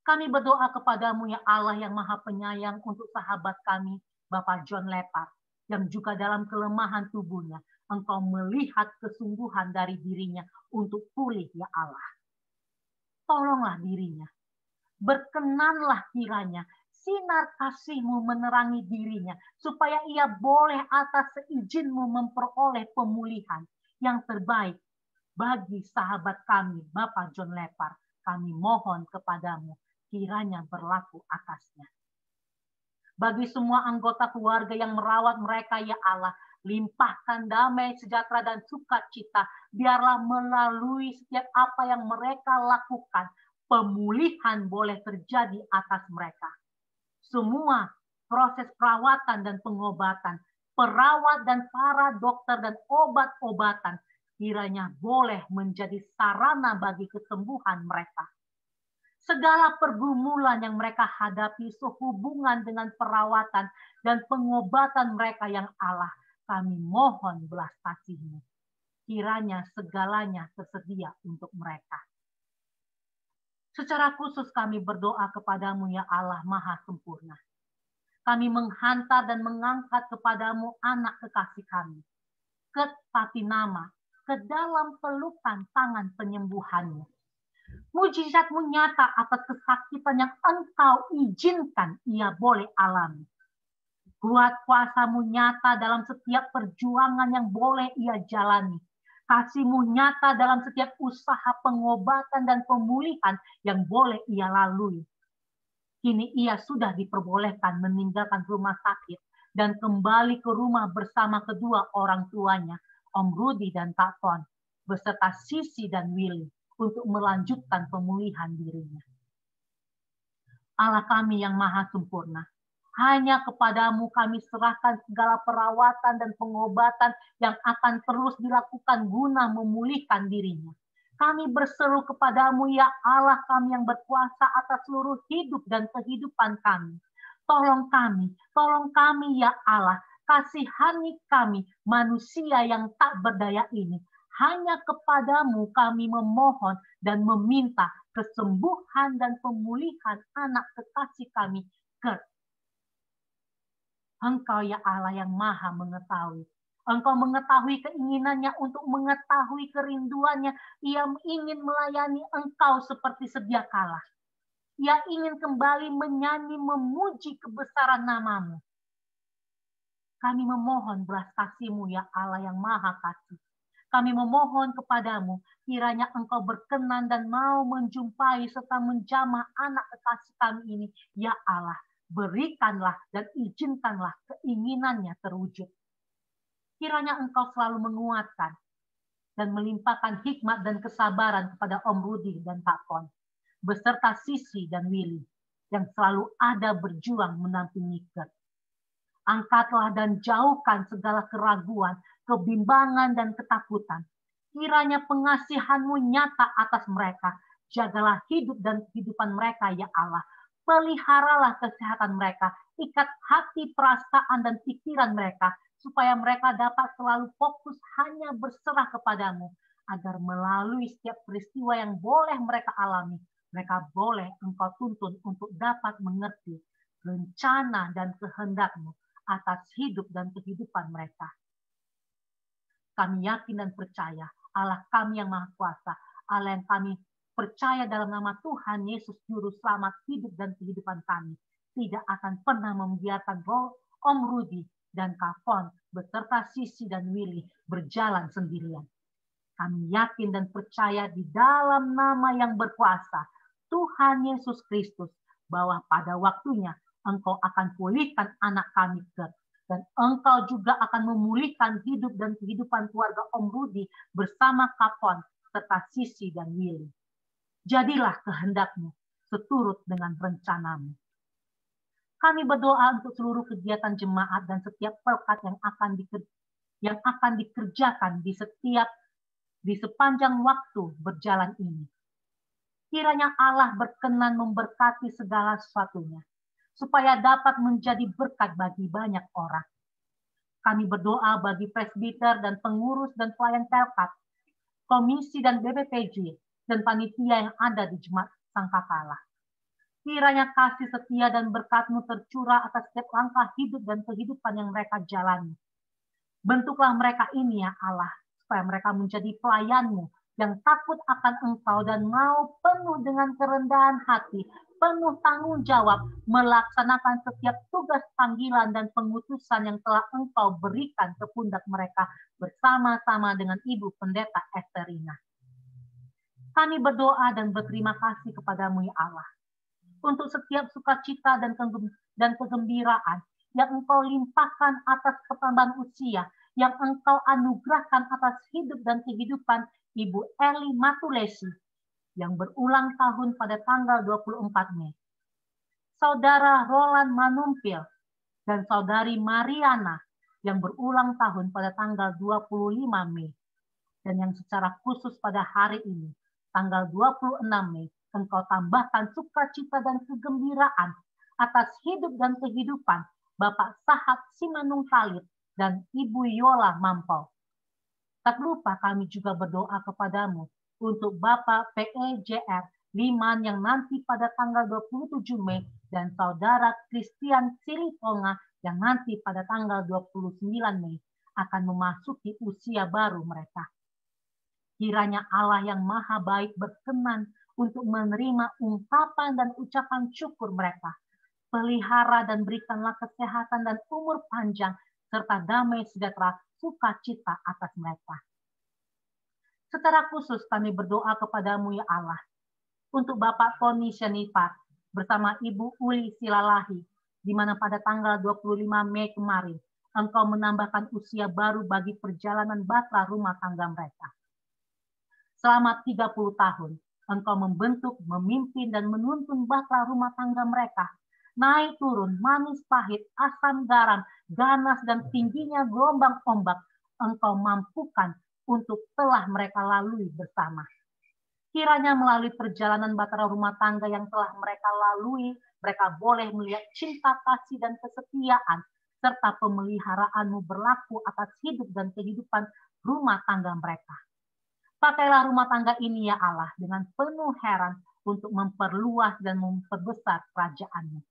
Kami berdoa kepadamu ya Allah yang Maha Penyayang untuk sahabat kami, Bapak John Lepar, yang juga dalam kelemahan tubuhnya, Engkau melihat kesungguhan dari dirinya untuk pulih ya Allah. Tolonglah dirinya. Berkenanlah kiranya sinar kasih-Mu menerangi dirinya, supaya ia boleh atas seizin-Mu memperoleh pemulihan yang terbaik bagi sahabat kami, Bapak John Lepar. Kami mohon kepadamu, kiranya berlaku atasnya. Bagi semua anggota keluarga yang merawat mereka, ya Allah, limpahkan damai, sejahtera, dan sukacita. Biarlah melalui setiap apa yang mereka lakukan, pemulihan boleh terjadi atas mereka. Semua proses perawatan dan pengobatan, perawat dan para dokter dan obat-obatan, kiranya boleh menjadi sarana bagi kesembuhan mereka. Segala pergumulan yang mereka hadapi sehubungan dengan perawatan dan pengobatan mereka, yang Allah, kami mohon belas kasih-Mu. Kiranya segalanya tersedia untuk mereka. Secara khusus kami berdoa kepadamu, ya Allah Maha Sempurna. Kami menghantar dan mengangkat kepadamu anak kekasih kami, ke Fatinama, ke dalam pelukan tangan penyembuhanmu. Mujizat-Mu nyata atas kesakitan yang Engkau izinkan ia boleh alami. Kuat kuasa-Mu nyata dalam setiap perjuangan yang boleh ia jalani. Kasih-Mu nyata dalam setiap usaha pengobatan dan pemulihan yang boleh ia lalui. Kini ia sudah diperbolehkan meninggalkan rumah sakit dan kembali ke rumah bersama kedua orang tuanya, Om Rudi dan Kak Ton, beserta Sisi dan Willy, untuk melanjutkan pemulihan dirinya. Allah kami yang maha sempurna, hanya kepadamu kami serahkan segala perawatan dan pengobatan yang akan terus dilakukan guna memulihkan dirinya. Kami berseru kepadamu, ya Allah kami yang berkuasa atas seluruh hidup dan kehidupan kami. Tolong kami ya Allah, kasihani kami manusia yang tak berdaya ini. Hanya kepadamu kami memohon dan meminta kesembuhan dan pemulihan anak kekasih kami, Kurt. Engkau ya Allah yang maha mengetahui. Engkau mengetahui keinginannya untuk mengetahui kerinduannya. Ia ingin melayani Engkau seperti sedia kala. Ia ingin kembali menyanyi memuji kebesaran nama-Mu. Kami memohon belas kasih-Mu ya Allah yang maha kasih. Kami memohon kepadamu, kiranya Engkau berkenan dan mau menjumpai serta menjamah anak kekasih kami ini. Ya Allah, berikanlah dan izinkanlah keinginannya terwujud. Kiranya Engkau selalu menguatkan dan melimpahkan hikmat dan kesabaran kepada Om Rudi dan Kak Kon, beserta Sisi dan Willy, yang selalu ada berjuang mendampingi Kurt. Angkatlah dan jauhkan segala keraguan, kebimbangan, dan ketakutan. Kiranya pengasihan-Mu nyata atas mereka. Jagalah hidup dan kehidupan mereka, ya Allah. Peliharalah kesehatan mereka. Ikat hati, perasaan, dan pikiran mereka, supaya mereka dapat selalu fokus hanya berserah kepadamu. Agar melalui setiap peristiwa yang boleh mereka alami, mereka boleh Engkau tuntun untuk dapat mengerti rencana dan kehendak-Mu atas hidup dan kehidupan mereka. Kami yakin dan percaya Allah kami yang maha kuasa, Allah yang kami percaya dalam nama Tuhan Yesus Juru Selamat hidup dan kehidupan kami, tidak akan pernah membiarkan Om Rudi dan Kak Fon beserta Sisi dan Willy berjalan sendirian. Kami yakin dan percaya di dalam nama yang berkuasa Tuhan Yesus Kristus, bahwa pada waktunya Engkau akan pulihkan anak kami, Kurt, dan Engkau juga akan memulihkan hidup dan kehidupan keluarga Om Rudi bersama Kapon serta Sisi dan Willy. Jadilah kehendak-Mu seturut dengan rencana-Mu. Kami berdoa untuk seluruh kegiatan jemaat dan setiap pelkat yang akan dikerjakan di sepanjang waktu berjalan ini. Kiranya Allah berkenan memberkati segala sesuatunya, supaya dapat menjadi berkat bagi banyak orang. Kami berdoa bagi presbiter dan pengurus dan pelayan pelkat, komisi dan BPPJ, dan panitia yang ada di Jemaat Sangkakala. Kiranya kasih setia dan berkat-Mu tercurah atas setiap langkah hidup dan kehidupan yang mereka jalani. Bentuklah mereka ini ya Allah, supaya mereka menjadi pelayan-Mu yang takut akan Engkau dan mau penuh dengan kerendahan hati, penuh tanggung jawab, melaksanakan setiap tugas panggilan dan pengutusan yang telah Engkau berikan ke pundak mereka bersama-sama dengan Ibu Pendeta Esterina. Kami berdoa dan berterima kasih kepadamu ya Allah, untuk setiap sukacita dan kegembiraan yang Engkau limpahkan atas pertambahan usia, yang Engkau anugerahkan atas hidup dan kehidupan Ibu Eli Matulesi yang berulang tahun pada tanggal 24 Mei. Saudara Roland Manumpil dan Saudari Mariana yang berulang tahun pada tanggal 25 Mei. Dan yang secara khusus pada hari ini, tanggal 26 Mei, Engkau tambahkan sukacita dan kegembiraan atas hidup dan kehidupan Bapak Sahat Simanung Khalid dan Ibu Yola Mampau. Tak lupa kami juga berdoa kepadamu untuk Bapak PEJR Liman yang nanti pada tanggal 27 Mei dan Saudara Christian Silitonga yang nanti pada tanggal 29 Mei akan memasuki usia baru mereka. Kiranya Allah yang Maha Baik berkenan untuk menerima ungkapan dan ucapan syukur mereka. Pelihara dan berikanlah kesehatan dan umur panjang serta damai sejahtera sukacita atas mereka. Secara khusus kami berdoa kepadamu ya Allah, untuk Bapak Tony Syanifat bersama Ibu Uli Silalahi, di mana pada tanggal 25 Mei kemarin, Engkau menambahkan usia baru bagi perjalanan batra rumah tangga mereka. Selama 30 tahun, Engkau membentuk, memimpin, dan menuntun batra rumah tangga mereka. Naik turun, manis pahit, asam garam, ganas dan tingginya gelombang ombak, Engkau mampukan untuk telah mereka lalui bersama. Kiranya melalui perjalanan batra rumah tangga yang telah mereka lalui, mereka boleh melihat cinta kasih dan kesetiaan, serta pemeliharaanmu berlaku atas hidup dan kehidupan rumah tangga mereka. Pakailah rumah tangga ini ya Allah dengan penuh heran untuk memperluas dan memperbesar kerajaan-Mu.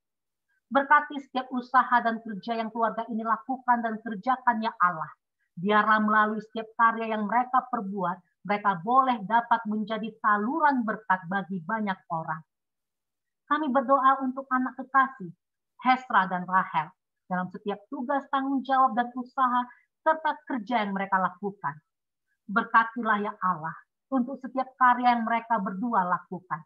Berkati setiap usaha dan kerja yang keluarga ini lakukan dan kerjakan ya Allah. Biarlah melalui setiap karya yang mereka perbuat, mereka boleh dapat menjadi saluran berkat bagi banyak orang. Kami berdoa untuk anak kekasih, Hesra dan Rahel, dalam setiap tugas tanggung jawab dan usaha, serta kerja yang mereka lakukan. Berkatilah ya Allah, untuk setiap karya yang mereka berdua lakukan.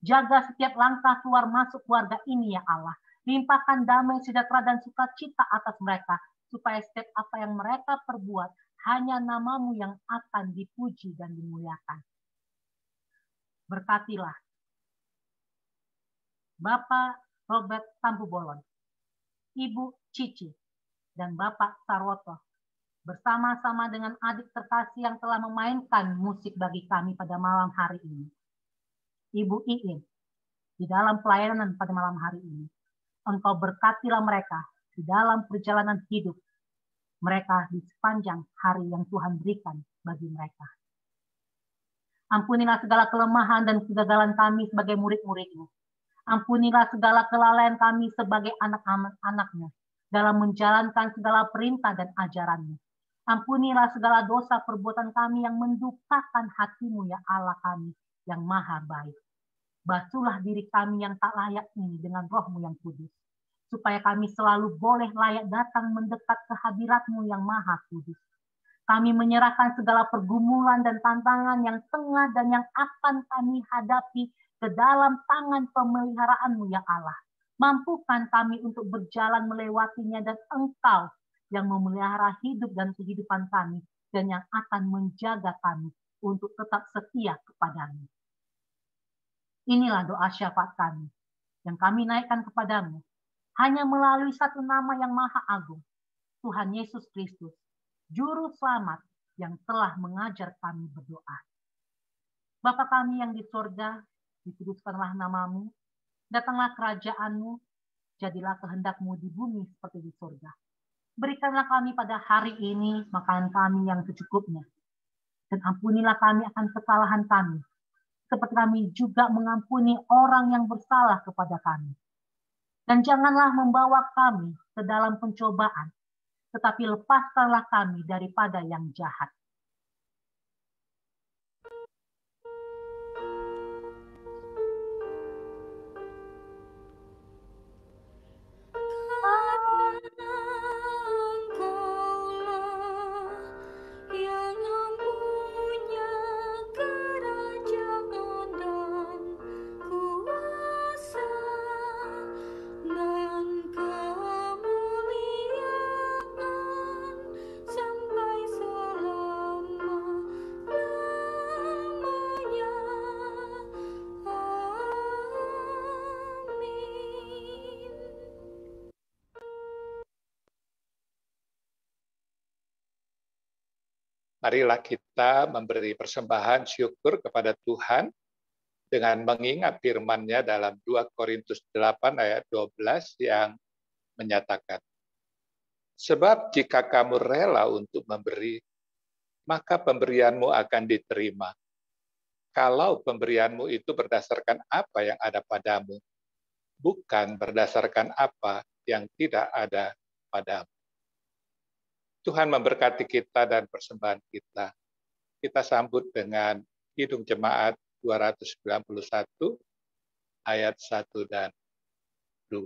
Jaga setiap langkah keluar masuk keluarga ini ya Allah. Limpahkan damai, sejahtera, dan sukacita atas mereka, supaya setiap apa yang mereka perbuat, hanya nama-Mu yang akan dipuji dan dimuliakan. Berkatilah Bapak Robert Tambubolon, Ibu Cici, dan Bapak Sarwoto, bersama-sama dengan adik terkasih yang telah memainkan musik bagi kami pada malam hari ini. Ibu Iin, di dalam pelayanan pada malam hari ini, Engkau berkatilah mereka di dalam perjalanan hidup mereka di sepanjang hari yang Tuhan berikan bagi mereka. Ampunilah segala kelemahan dan kegagalan kami sebagai murid-murid-Mu. Ampunilah segala kelalaian kami sebagai anak-anak-Mu dalam menjalankan segala perintah dan ajaran-Mu. Ampunilah segala dosa perbuatan kami yang mendukakan hati-Mu ya Allah kami yang maha baik. Basuhlah diri kami yang tak layak ini dengan Roh-Mu yang kudus, supaya kami selalu boleh layak datang mendekat ke hadirat-Mu yang maha kudus. Kami menyerahkan segala pergumulan dan tantangan yang tengah dan yang akan kami hadapi ke dalam tangan pemeliharaan-Mu ya Allah. Mampukan kami untuk berjalan melewatinya, dan Engkau yang memelihara hidup dan kehidupan kami, dan yang akan menjaga kami untuk tetap setia kepada-Mu. Inilah doa syafaat kami yang kami naikkan kepadamu hanya melalui satu nama yang maha agung, Tuhan Yesus Kristus, Juru Selamat yang telah mengajar kami berdoa. Bapa kami yang di surga, dikuduskanlah nama-Mu, datanglah kerajaan-Mu, jadilah kehendak-Mu di bumi seperti di surga. Berikanlah kami pada hari ini makanan kami yang secukupnya, dan ampunilah kami akan kesalahan kami, seperti kami juga mengampuni orang yang bersalah kepada kami. Dan janganlah membawa kami ke dalam pencobaan, tetapi lepaskanlah kami daripada yang jahat. Marilah kita memberi persembahan syukur kepada Tuhan dengan mengingat firman-Nya dalam 2 Korintus 8 ayat 12 yang menyatakan, sebab jika kamu rela untuk memberi, maka pemberianmu akan diterima. Kalau pemberianmu itu berdasarkan apa yang ada padamu, bukan berdasarkan apa yang tidak ada padamu. Tuhan memberkati kita dan persembahan kita. Kita sambut dengan Kidung Jemaat 291 ayat 1 dan 2.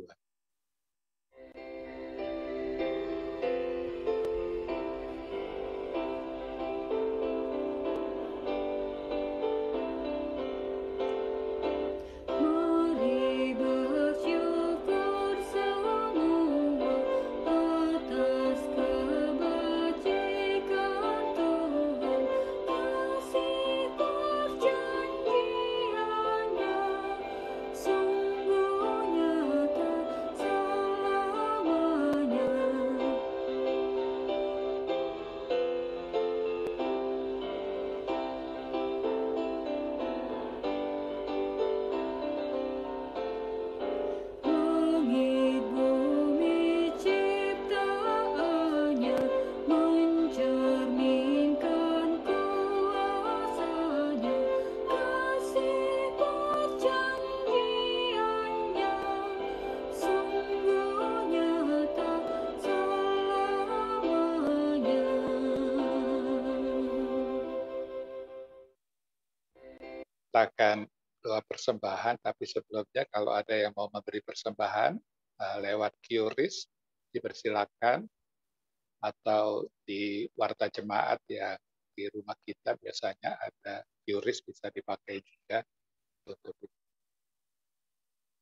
Mari bersyukur semua atas kebajikan Tuhan, kasih perjanjiannya sungguh nyata selamanya. Langit bumi ciptaannya mencerminkan kuasanya, kasih perjanjiannya sungguh nyata selamanya. Kita akan doa persembahan, tapi sebelumnya kalau ada yang mau memberi persembahan lewat QRIS, dipersilakan, atau di warta jemaat yang di rumah kita biasanya ada QRIS, bisa dipakai juga untuk itu.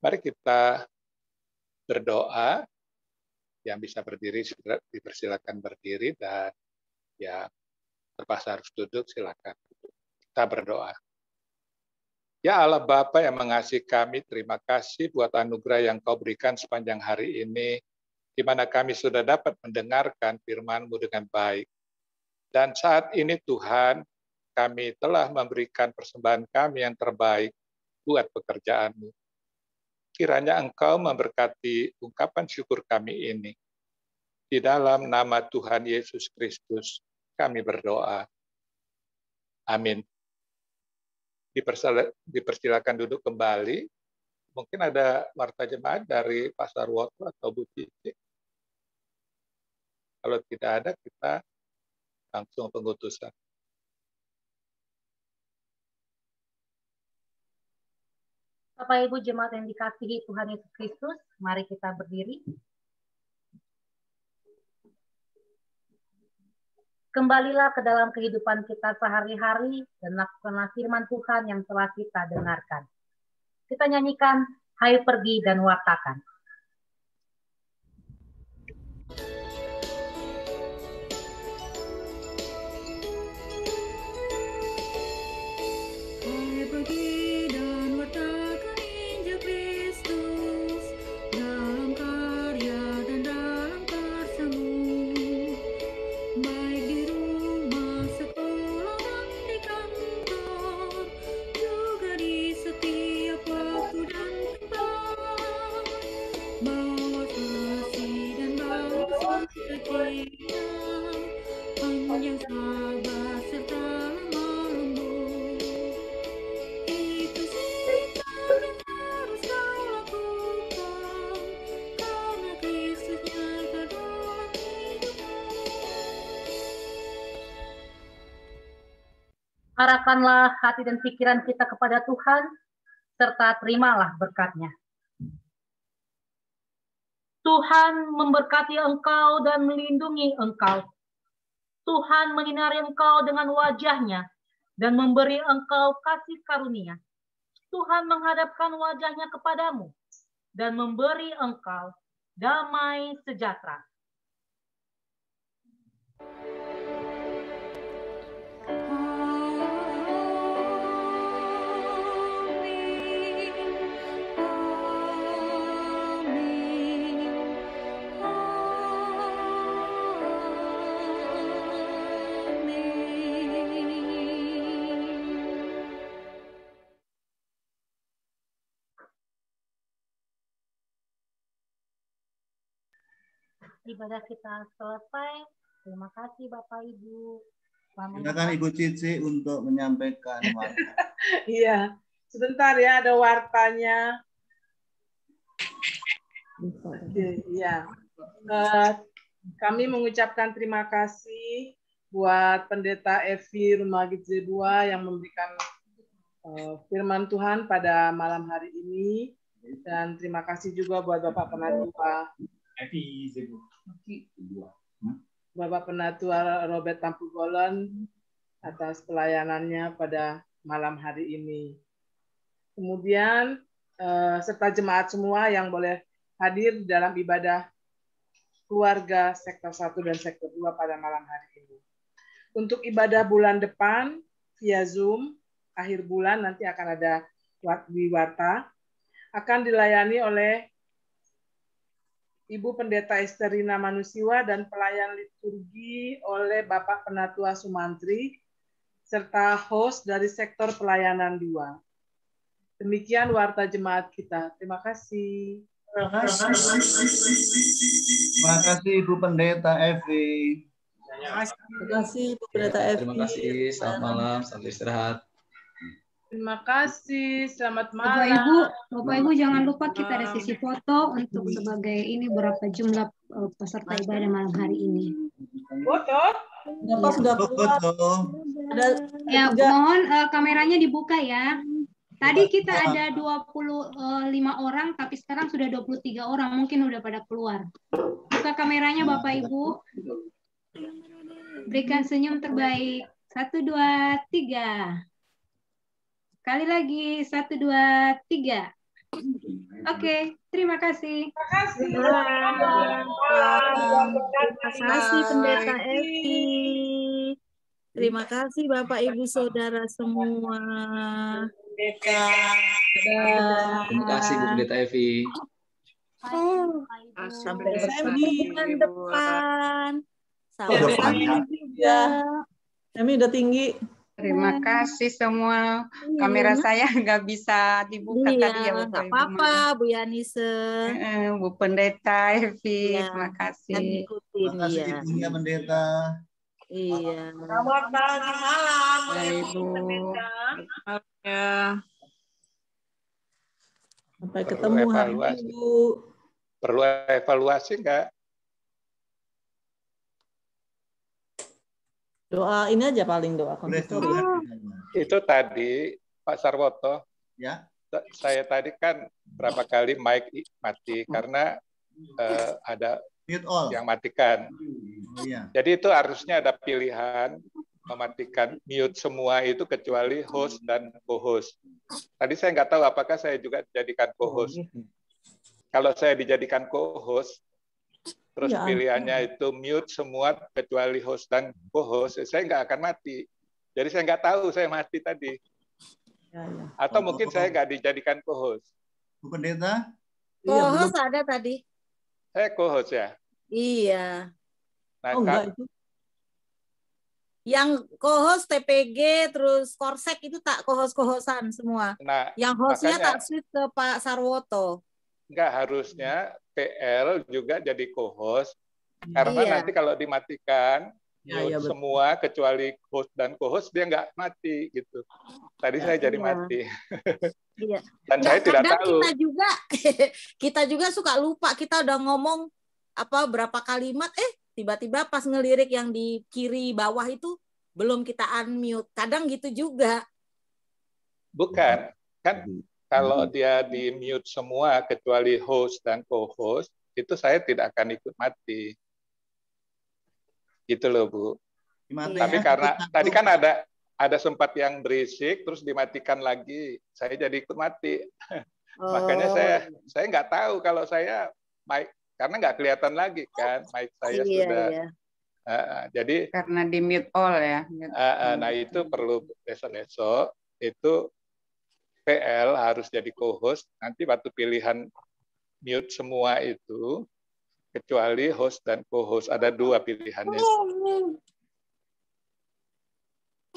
Mari kita berdoa. Yang bisa berdiri dipersilakan berdiri, dan yang terpaksa harus duduk silakan. Kita berdoa. Ya Allah Bapa yang mengasihi kami, terima kasih buat anugerah yang Kau berikan sepanjang hari ini, di mana kami sudah dapat mendengarkan firman-Mu dengan baik. Dan saat ini Tuhan, kami telah memberikan persembahan kami yang terbaik buat pekerjaan-Mu. Kiranya Engkau memberkati ungkapan syukur kami ini. Di dalam nama Tuhan Yesus Kristus, kami berdoa. Amin. Dipersilakan duduk kembali. Mungkin ada warta jemaat dari Pak Sarwoto atau Bu Cici. Kalau tidak ada, kita langsung pengutusan. Bapak Ibu jemaat yang dikasihi Tuhan Yesus Kristus, mari kita berdiri. Kembalilah ke dalam kehidupan kita sehari-hari dan lakukanlah firman Tuhan yang telah kita dengarkan. Kita nyanyikan, "Hai pergi dan wartakan." Hai pergi dan wartakan Injil Kristus dalam karya dan dalam karsamu, baik di rumah, sekolah, dan di kantor, juga di setiap waktu dan tempat. Bawa kasih dan bawa sukacita, panjang sabar serta lemah lembut. Itu sikap yang harus kau lakukan, karena Kristus nyata dalam hidupmu. Arahkanlah hati dan pikiran kita kepada Tuhan, serta terimalah berkat-Nya. Tuhan memberkati engkau dan melindungi engkau. Tuhan menyinari engkau dengan wajah-Nya dan memberi engkau kasih karunia. Tuhan menghadapkan wajah-Nya kepadamu dan memberi engkau damai sejahtera. Amin. ibadah kita selesai. Terima kasih Bapak Ibu. Silakan Ibu Cici untuk menyampaikan warta. Iya, sebentar ya, ada wartanya. Iya. Kami mengucapkan terima kasih buat Pendeta Evi Rumagidze II yang memberikan firman Tuhan pada malam hari ini. Dan terima kasih juga buat Bapak Penatua. Bapak Penatua Robert Tampugolon atas pelayanannya pada malam hari ini. Kemudian serta jemaat semua yang boleh hadir dalam ibadah keluarga sektor 1 dan sektor 2 pada malam hari ini. Untuk ibadah bulan depan via Zoom, akhir bulan nanti akan ada di Warta, akan dilayani oleh Ibu Pendeta Esterina Manusiwa dan pelayan liturgi oleh Bapak Penatua Sumantri, serta host dari sektor pelayanan 2. Demikian warta jemaat kita. Terima kasih. Terima kasih Ibu Pendeta Evi. Terima kasih Bu Pendeta Evi. Terima kasih. Selamat malam. Selamat istirahat. Terima kasih. Selamat Bapak malam. Ibu jangan lupa kita ada sesi foto untuk sebagai ini berapa jumlah peserta ibadah malam hari ini. Foto? Bapak sudah keluar. Ya, mohon kameranya dibuka ya. Tadi kita ada 25 orang, tapi sekarang sudah 23 orang. Mungkin udah pada keluar. Buka kameranya Bapak Ibu. Berikan senyum terbaik. 1, 2, 3. Sekali lagi. 1, 2, 3. Oke, terima kasih. Terima kasih. Terima kasih Pendeta Evi. Terima kasih Bapak Ibu Saudara semua. Terima kasih Bu Pendeta Evi. Sampai bertemu bulan depan. Sampai Kami juga. Kami udah tinggi. Terima kasih semua. Kamera saya nggak bisa dibuka tadi ya Bapak Nggak Ibu. apa-apa Bu Yanise. Bu Pendeta Evi, Ya, terima kan kasih. ikutin Terima kasih ya. Ibunya Pendeta. Iya. Selamat pagi malam. Ya, Ibu. Ya. Sampai Perlu ketemu hari evaluasi. Minggu. Perlu evaluasi nggak? Doa ini aja paling doa Boleh konsistori. Itu tadi Pak Sarwoto, Ya. saya tadi kan berapa kali mic mati karena ada Mute all. yang matikan. Oh, iya. Jadi itu harusnya ada pilihan mematikan mute semua itu kecuali host dan co-host. Tadi saya nggak tahu apakah saya juga dijadikan co-host. Kalau saya dijadikan co-host, terus Ya, pilihannya itu mute semua kecuali host dan co-host, saya nggak akan mati. Jadi saya nggak tahu saya mati tadi. ya, ya. Atau mungkin saya nggak dijadikan co-host. Bu Pendeta? Co-host ada tadi. Saya co-host ya. Iya. Nah, Oh enggak itu. Yang co-host TPG terus Korsek itu tak co-host-co-hostan semua. nah Yang hostnya makanya tak switch ke Pak Sarwoto. nggak harusnya PL juga jadi co-host. Karena Iya. nanti kalau dimatikan Ya, mute ya, betul. semua kecuali host dan co-host dia nggak mati gitu. Tadi saya jadi Iya. mati. Iya. Dan saya tidak Kadang tahu. kita juga suka lupa, kita udah ngomong berapa kalimat, tiba-tiba pas ngelirik yang di kiri bawah itu belum kita unmute. Kadang gitu juga. Bukan, kan kalau dia di mute semua kecuali host dan co-host, itu saya tidak akan ikut mati. Gitu loh, Bu. Tapi karena tadi kan ada sempat yang berisik, terus dimatikan lagi, saya jadi ikut mati. Makanya saya nggak tahu kalau saya mic, karena nggak kelihatan lagi kan mic saya sudah. Iya. Jadi Karena di mute all ya. nah itu perlu besok-besok itu PL harus jadi co-host. Nanti waktu pilihan mute semua itu kecuali host dan co-host, ada 2 pilihannya.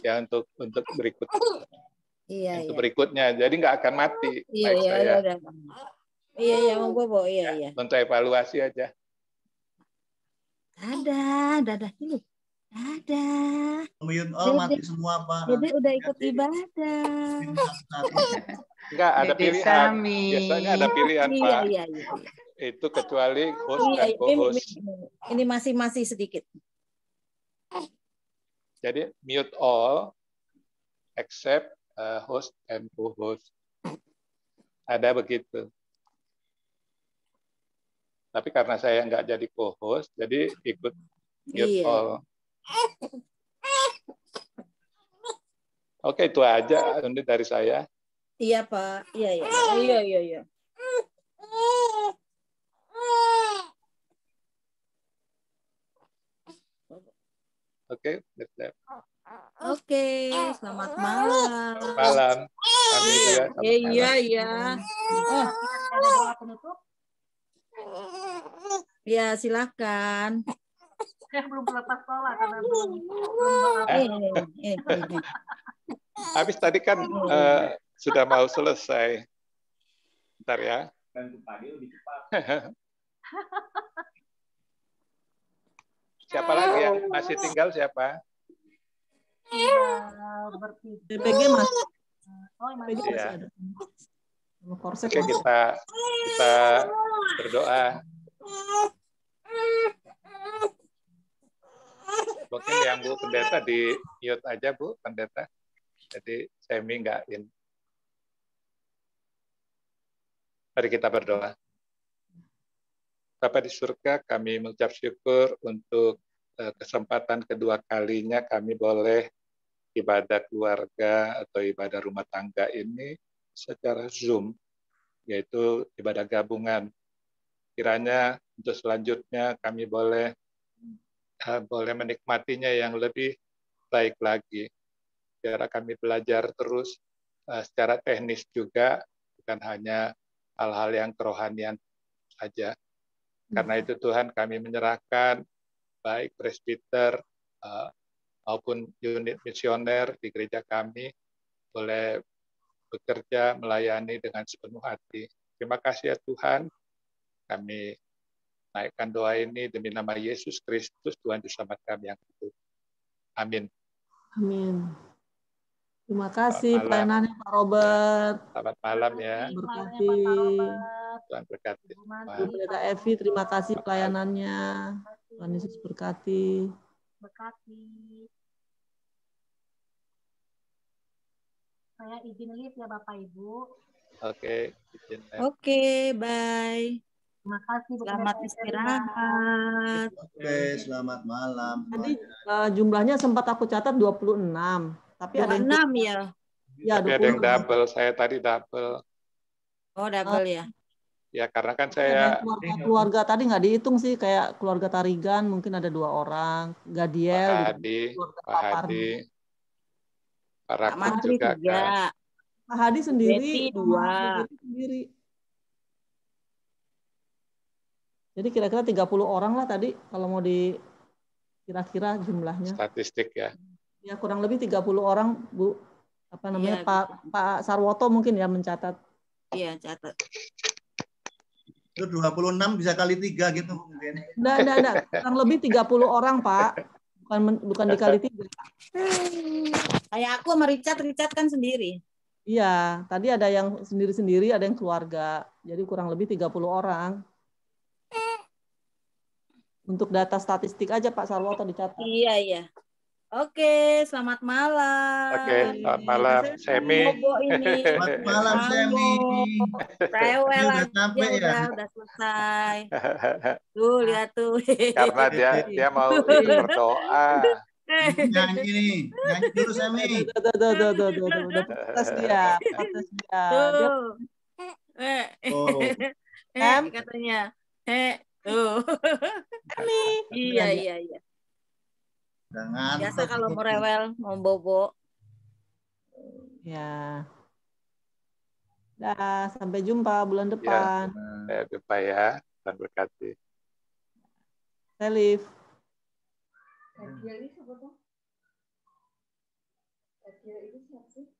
Ya untuk Iya, untuk berikutnya. Jadi nggak akan mati Iya, mic saya. Iya, Mau Bobo, iya. Untuk evaluasi aja. Dadah dulu. Dadah. Mute all mati semua Pak. Dede Nanti udah ikut jadi ibadah. satu-satu. Enggak, ada Dede pilihan. Sami. Biasanya ada pilihan, Iya, Pak. iya. Itu kecuali host Iya, dan co-host. ini masih sedikit. Jadi mute all except host and co-host. Ada begitu. Tapi karena saya nggak jadi co-host, jadi ikut mute Iya. all. Oke, itu aja ini dari saya. Iya, Pak. Iya. Oke, that's that. Oke, selamat malam. Malam. Kami juga selamat malam. Iya. Oh, ada doa penutup? Ya, silakan. Saya belum lepas sekolah karena belum Habis tadi kan sudah mau selesai. Bentar ya. Siapa lagi yang masih tinggal siapa? PPG Mas. PPG masih Iya. ada. Korset Oke, kita berdoa. Mungkin yang Bu Pendeta di mute aja Bu Pendeta. Jadi Semi nggak in. Mari kita berdoa. Bapa di surga, kami mengucap syukur untuk kesempatan kedua kalinya kami boleh ibadah keluarga atau ibadah rumah tangga ini secara Zoom, yaitu ibadah gabungan. Kiranya untuk selanjutnya kami boleh menikmatinya yang lebih baik lagi. Biar kami belajar terus secara teknis juga, bukan hanya hal-hal yang kerohanian saja. Karena itu Tuhan kami menyerahkan baik presbiter maupun unit misioner di gereja kami boleh bekerja melayani dengan sepenuh hati. Terima kasih ya Tuhan. Kami naikkan doa ini demi nama Yesus Kristus, Tuhan Juru Selamat kami yang hidup. Amin. Amin. Terima kasih Selamat malam. pelayanannya Pak Robert. Selamat malam ya. Berkati. Tuhan berkati. Bu Pendeta Evi, terima kasih pelayanannya. Tuhan Yesus berkati. Saya izin live ya Bapak Ibu. Oke, izin. Oke, bye. Terima kasih. Selamat istirahat. Oke, selamat malam. Tadi jumlahnya sempat aku catat 26, tapi ada yang 26 ya. Ya, Tapi ada yang double, saya tadi double. Oh, double ya. Ya, karena kan Ada saya keluarga tadi nggak dihitung sih, kayak keluarga Tarigan mungkin ada 2 orang, Gadiel, Pak Hadi, Pak Rakun Mantri juga 3. kan. Pak Hadi sendiri, Betty sama 2. Bu Betty sendiri. Jadi kira-kira 30 orang lah tadi kalau mau kira-kira jumlahnya. Statistik ya. Ya kurang lebih 30 orang Bu. Apa namanya Iya, Pak Sarwoto mungkin ya mencatat. Iya, catat. Itu 26 bisa kali 3 gitu mungkin. Enggak. Kurang lebih 30 orang, Pak. Bukan dikali 3. Kayak aku sama Richard kan sendiri. Iya, tadi ada yang sendiri-sendiri, ada yang keluarga. Jadi kurang lebih 30 orang. Untuk data statistik aja Pak Sarwoto dicatat. Iya. Oke, selamat malam. Oke, selamat malam Semi. Bobo ini. Selamat malam Semi. Rewel Udah aja capek ya. udah selesai. Tuh, lihat tuh. Karena dia mau ikut berdoa. Nyanyi nih, nyanyi dulu Semi. Tuh, udah protes dia. Tuh. Oh. Katanya. Tuh. Iya. Jangan. Biasa kalau mau rewel, mau bobo. Ya. Dah, sampai jumpa bulan depan. Sampai jumpa ya. Tuhan berkati. Saya live. Kajian ini siapa tuh? Kajian ini siapa sih?